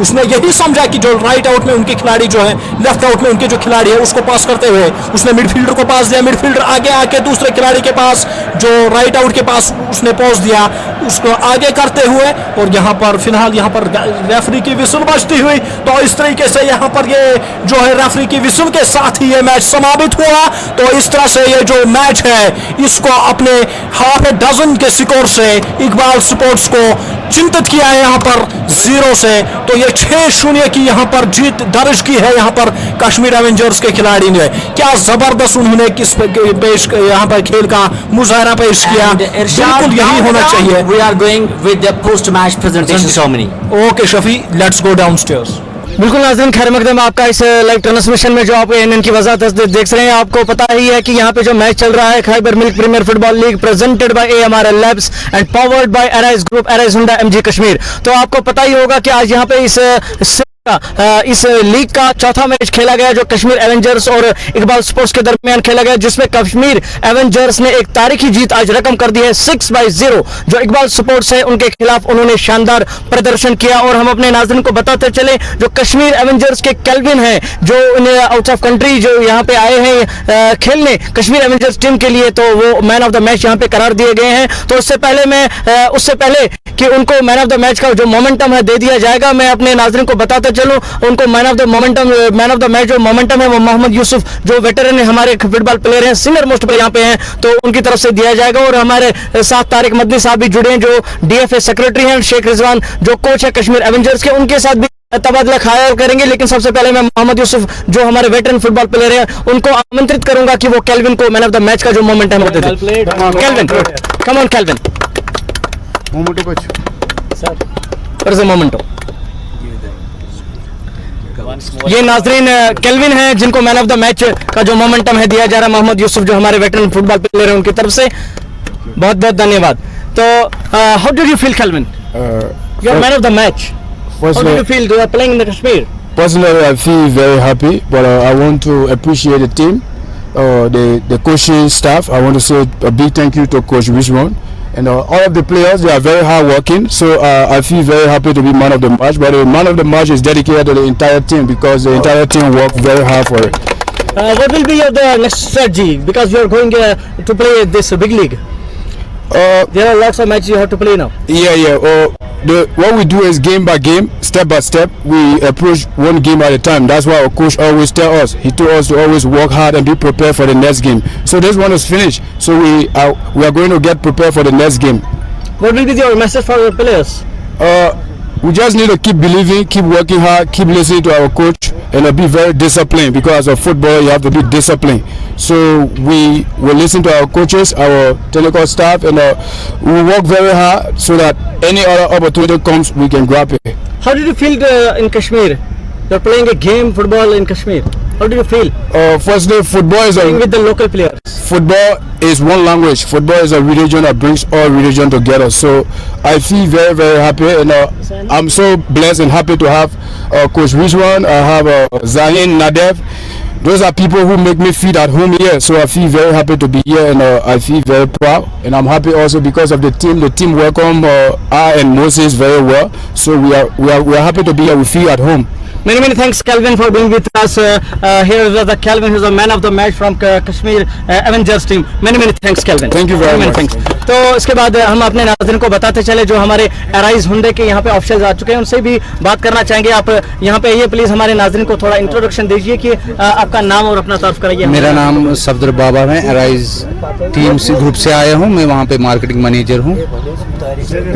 उसने यही समझा कि जो राइट आउट में उनके खिलाड़ी जो है, लेफ्ट आउट में उनके जो खिलाड़ी है उसको पास करते हुए उसने मिडफील्डर को पास दिया, मिडफील्डर आगे आके दूसरे खिलाड़ी के पास जो राइट आउट के पास उसने पहुंच दिया, उसको आगे करते हुए, और यहाँ पर फिलहाल यहाँ पर रेफरी की विसल बजती हुई। तो इस तरीके से यहाँ पर ये जो है रेफरी की विसल के साथ ही ये मैच समाप्त हुआ। तो इस तरह से ये जो मैच है इसको अपने हाफ ए डजन के स्कोर से इकबाल स्पोर्ट्स को चिंतित किया है यहाँ पर 0 से। तो ये 6-0 की यहाँ पर जीत दर्ज की है यहाँ पर कश्मीर एवेंजर्स के खिलाड़ी ने। क्या जबरदस्त उन्होंने किस पेश यहाँ पर खेल का मुजाहरा पेश किया, बिल्कुल यही होना चाहिए। We are going with the post-match presentation ceremony. Okay Shafi, let's go downstairs. बिल्कुल नाज़रीन, खैर मकदम आपका इस लाइव ट्रांसमिशन में जो आप एनएन की वजाहत देख रहे हैं। आपको पता ही है कि यहाँ पे जो मैच चल रहा है Khyber milk premier football league presented by AMRL labs and powered by Arise group, Arise Hyundai MG Kashmir. तो आपको पता ही होगा कि आज यहाँ पे इस लीग का चौथा मैच खेला गया जो कश्मीर एवेंजर्स और इकबाल स्पोर्ट्स के दरमियान खेला गया, जिसमें कश्मीर एवेंजर्स ने एक तारीखी जीत आज रकम कर दी है 6-0। जो इकबाल स्पोर्ट्स है उनके खिलाफ उन्होंने शानदार प्रदर्शन किया। और हम अपने नाज़रीन को बताते चले, जो कश्मीर एवेंजर्स के कैल्विन हैं जो आउट ऑफ कंट्री जो यहाँ पे आए हैं खेलने कश्मीर एवेंजर्स टीम के लिए, तो वो मैन ऑफ द मैच यहाँ पे करार दिए गए हैं। तो उससे पहले कि उनको मैन ऑफ द मैच का जो मोमेंटम है दे दिया जाएगा, मैं अपने नाज़रीन को बताते चलो उनको मैन ऑफ द मैच जो मोमेंटम है वो मोहम्मद यूसुफ जो वेटरन है, हमारे फुटबॉल प्लेयर हैं, सीनियर मोस्ट प्लेयर यहाँ पे हैं, तो उनकी तरफ से दिया जाएगा। और हमारे साथ तारिक मदनी साहब भी जुड़े हैं जो DFA सेक्रेटरी हैं, शेख रिजवान जो कोच है कश्मीर एवेंजर्स के, उनके साथ भी तबादला ख्याल करेंगे। लेकिन सबसे पहले मैं मोहम्मद यूसुफ जो हमारे वेटरन फुटबॉल प्लेयर हैं उनको आमंत्रित करूंगा कि वो कैल्विन को मैन ऑफ द मैच का जो मोमेंटम है दे दें। Calvin, come on Calvin, memento coach sir, memento. ये नाजरीन कैल्विन है जिनको मैन ऑफ द मैच का जो मोमेंटम है दिया जा रहा है मोहम्मद यूसुफ जो हमारे वेटरन फुटबॉल प्लेयर हैं उनकी तरफ से। बहुत बहुत धन्यवाद। तो how did you feel Calvin, you are man of the match, how did you feel you are playing in the Kashmir? Personally, I feel very happy, but I want to appreciate the team, the coaching staff. I want to say a big thank you to Coach Rizwan and all of the players. They are very hard working, so I feel very happy to be man of the match. But the man of the match is dedicated to the entire team because the entire team worked very hard for it. What will be the next strategy because you are going to play this big league? There are lots of matches you have to play now. Yeah. What we do is game by game, step by step. We approach one game at a time. That's why our coach always tell us. He told us to always work hard and be prepared for the next game. So this one is finished. So we are going to get prepared for the next game. What will be your message for your players? We just need to keep believing, keep working hard, keep listening to our coach, and be very disciplined. Because of football, you have to be disciplined. So we will listen to our coaches, our technical staff, and we will work very hard so that any other opportunity comes, we can grab it. How did you feel in Kashmir? You're playing a game football in Kashmir. How do you feel? Firstly, football is playing with the local players. Football is one language. Football is a religion that brings all religion together. So I feel very, very happy, and I'm so blessed and happy to have Coach Rizwan. I have Zahin Nadev. Those are people who make me feel at home here. So I feel very happy to be here, and I feel very proud. And I'm happy also because of the team. The team welcome I and Moses very well. So we are happy to be here. We feel at home. Many thanks, Calvin, for being with us. Here is the Calvin, who is the man of the match from Kashmir Avengers team. Many thanks, Calvin. Thank you very much. Thanks. तो इसके बाद हम अपने नाज़रीन को बताते चले जो हमारे अराइज हुंडे के यहाँ पे ऑफिशियल्स आ चुके हैं, उनसे भी बात करना चाहेंगे। आप यहाँ पे आइए प्लीज, हमारे नाज़रीन को थोड़ा इंट्रोडक्शन दीजिए कि आपका नाम और अपना तारुफ कराइए। मेरा नाम सफदर बाबा है, अराइज टीम से ग्रुप से आया हूँ, मैं वहाँ पे मार्केटिंग मैनेजर हूँ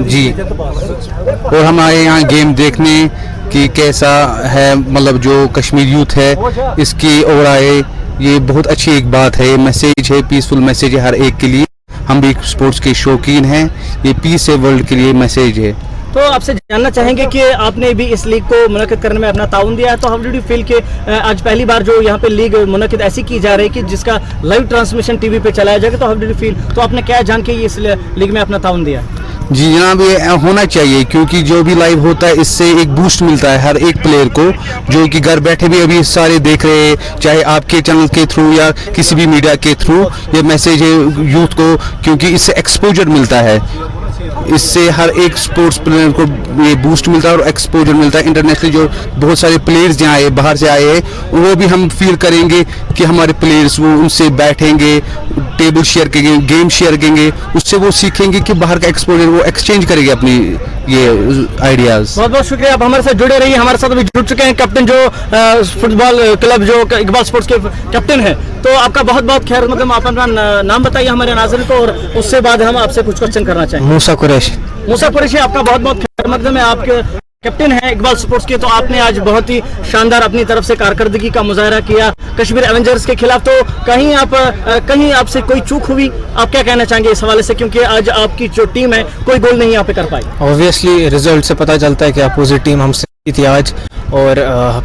जी। और हम आए यहाँ गेम देखने कि कैसा है, मतलब जो कश्मीर यूथ है इसकी ओर आए, ये बहुत अच्छी एक बात है, मैसेज है, पीसफुल मैसेज है हर एक के लिए। हम भी स्पोर्ट्स के शौकीन हैं, ये पीस है वर्ल्ड के लिए मैसेज है। तो आपसे जानना चाहेंगे कि आपने भी इस लीग को मुनक़िद करने में अपना ताउन दिया है, तो हाउ डिड यू फील कि आज पहली बार जो यहाँ पे लीग मुनक़िद ऐसी की जा रही है कि जिसका लाइव ट्रांसमिशन टीवी पे चलाया जाएगा, तो हाउ डिड यू फील, तो आपने क्या जान के इस लीग में अपना ताउन दिया? जी जनाब, ये होना चाहिए क्योंकि जो भी लाइव होता है इससे एक बूस्ट मिलता है हर एक प्लेयर को, जो कि घर बैठे भी अभी सारे देख रहे हैं, चाहे आपके चैनल के थ्रू या किसी भी मीडिया के थ्रू, ये मैसेज है यूथ को, क्योंकि इससे एक्सपोजर मिलता है, इससे हर एक स्पोर्ट्स प्लेयर को ये बूस्ट मिलता है और एक्सपोजर मिलता है। इंटरनेशनली जो बहुत सारे प्लेयर्स यहाँ आए, बाहर से आए हैं, वो भी हम फील करेंगे कि हमारे प्लेयर्स, वो उनसे बैठेंगे, टेबल शेयर करेंगे, गेम शेयर करेंगे, उससे वो सीखेंगे कि बाहर का एक्सपोजर वो एक्सचेंज करेंगे अपनी ये आइडियाज। बहुत बहुत शुक्रिया, आप हमारे साथ जुड़े रहिए। हमारे साथ अभी जुड़ चुके हैं कैप्टन जो फुटबॉल क्लब जो इकबाल स्पोर्ट्स के कैप्टन है, तो आपका बहुत बहुत खैर, मतलब आप अपना नाम बताइए हमारे नाज़रीन को और उससे बाद हम आपसे कुछ क्वेश्चन करना चाहेंगे। मूसा कुरैश। मूसा कुरैशी, आपका बहुत बहुत खैर मकदम है। आपके कैप्टन है इकबाल स्पोर्ट्स के, तो आपने आज बहुत ही शानदार अपनी तरफ से कारकर्दगी का मुजाहरा किया कश्मीर एवेंजर्स के खिलाफ। तो कहीं आपसे कोई चूक हुई, आप क्या कहना चाहेंगे इस हवाले से, क्योंकि आज आपकी जो टीम है कोई गोल नहीं यहाँ पे कर पाई? ऑब्वियसली रिजल्ट से पता चलता है कि अपोजिट टीम हमसे थी आज, और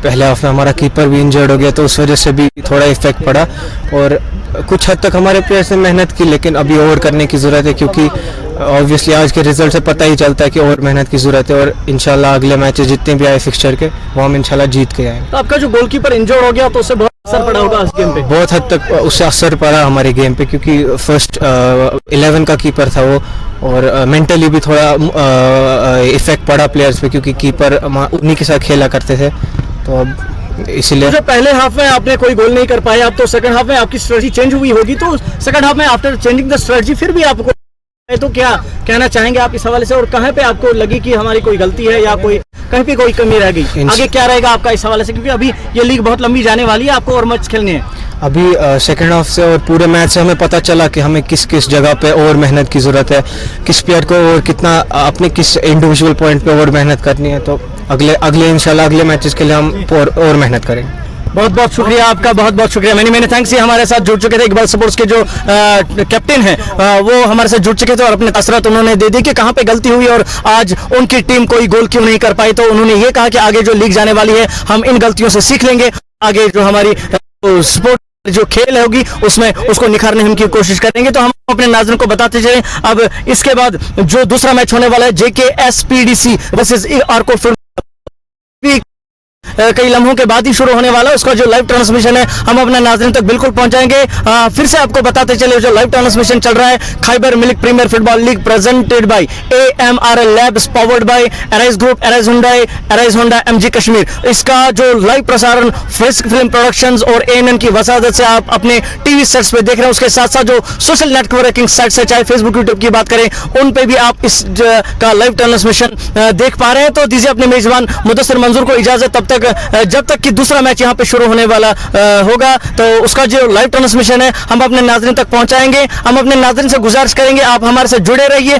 पहले हाफ में हमारा कीपर भी इंजर्ड हो गया, तो उस वजह से भी थोड़ा इफेक्ट पड़ा। और कुछ हद तक हमारे प्लेयर्स ने मेहनत की, लेकिन अभी और करने की ज़रूरत है, क्योंकि ऑब्वियसली आज के रिजल्ट से पता ही चलता है कि और मेहनत की ज़रूरत है। और इंशाल्लाह अगले मैचेस जितने भी आए फिक्सचर के, वो हम इंशाल्लाह जीत के आएंगे। तो आपका जो गोलकीपर इंजर्ड हो गया, तो उससे बहुत असर पड़ा होगा इस गेम पे? बहुत हद तक उससे असर पड़ा हमारे गेम पे, क्योंकि फर्स्ट 11 का कीपर था वो, और मेंटली भी थोड़ा इफेक्ट पड़ा प्लेयर्स पे, क्योंकि कीपर उन्हीं के साथ खेला करते थे, तो अब इसीलिए। तो पहले हाफ में आपने कोई गोल नहीं कर पाया, अब तो सेकंड हाफ में आपकी स्ट्रेटजी चेंज हुई होगी, तो सेकंड हाफ में आफ्टर चेंजिंग द स्ट्रेटजी फिर भी आपको, तो क्या कहना चाहेंगे आप इस हवाले से, और कहाँ पे आपको लगी कि हमारी कोई गलती है या कोई कहीं पे कोई कमी रह गई? आगे क्या रहेगा आपका इस हवाले से, क्योंकि अभी ये लीग बहुत लंबी जाने वाली है, आपको और मैच खेलने हैं? अभी सेकंड हाफ से और पूरे मैच से हमें पता चला कि हमें किस किस जगह पे और मेहनत की ज़रूरत है, किस प्लेयर को और कितना अपने किस इंडिविजुअल पॉइंट पे और मेहनत करनी है। तो अगले इंशाल्लाह अगले मैचेस के लिए हम और मेहनत करेंगे। बहुत बहुत शुक्रिया आपका, बहुत बहुत शुक्रिया। मैंने थैंक्स। ये हमारे साथ जुड़ चुके थे इकबाल स्पोर्ट्स के जो कैप्टन हैं, वो हमारे साथ जुड़ चुके थे और अपने तसरत उन्होंने दे दी कि कहाँ पे गलती हुई और आज उनकी टीम कोई गोल क्यों नहीं कर पाई। तो उन्होंने ये कहा कि आगे जो लीग जाने वाली है हम इन गलतियों से सीख लेंगे, आगे जो हमारी स्पोर्ट जो खेल होगी उसमें उसको निखारने हम की कोशिश करेंगे। तो हम अपने नाज़रीन को बताते चले, अब इसके बाद जो दूसरा मैच होने वाला है JKSPDC वर्सेस आर्को, कई लम्हों के बाद ही शुरू होने वाला है, उसका जो लाइव ट्रांसमिशन है हम अपने नाज़रीन तक बिल्कुल पहुंचाएंगे। फिर से आपको बताते चले, जो लाइव ट्रांसमिशन चल रहा है Khyber milk premier football league presented by AMRL labs, powered by Arise group, Arise Honda MG Kashmir. इसका जो लाइव प्रसारण फ्रिस्क फिल्म प्रोडक्शंस और ANN की वसादत से आप अपने टीवी सेट्स पे देख रहे हैं। उसके साथ साथ जो सोशल नेटवर्किंग साइट्स है, चाहे फेसबुक यूट्यूब की बात करें, उन पे भी आप इस का लाइव ट्रांसमिशन देख पा रहे हैं। तो दीजिए अपने मेजबान मुदस्सिर मंजूर को इजाजत, तब तक जब तक कि दूसरा मैच यहाँ पे शुरू होने वाला होगा, तो उसका जो लाइव ट्रांसमिशन है हम अपने नाज़रीन तक पहुंचाएंगे। हम अपने नाज़रीन से गुजारिश करेंगे आप हमारे साथ जुड़े रहिए।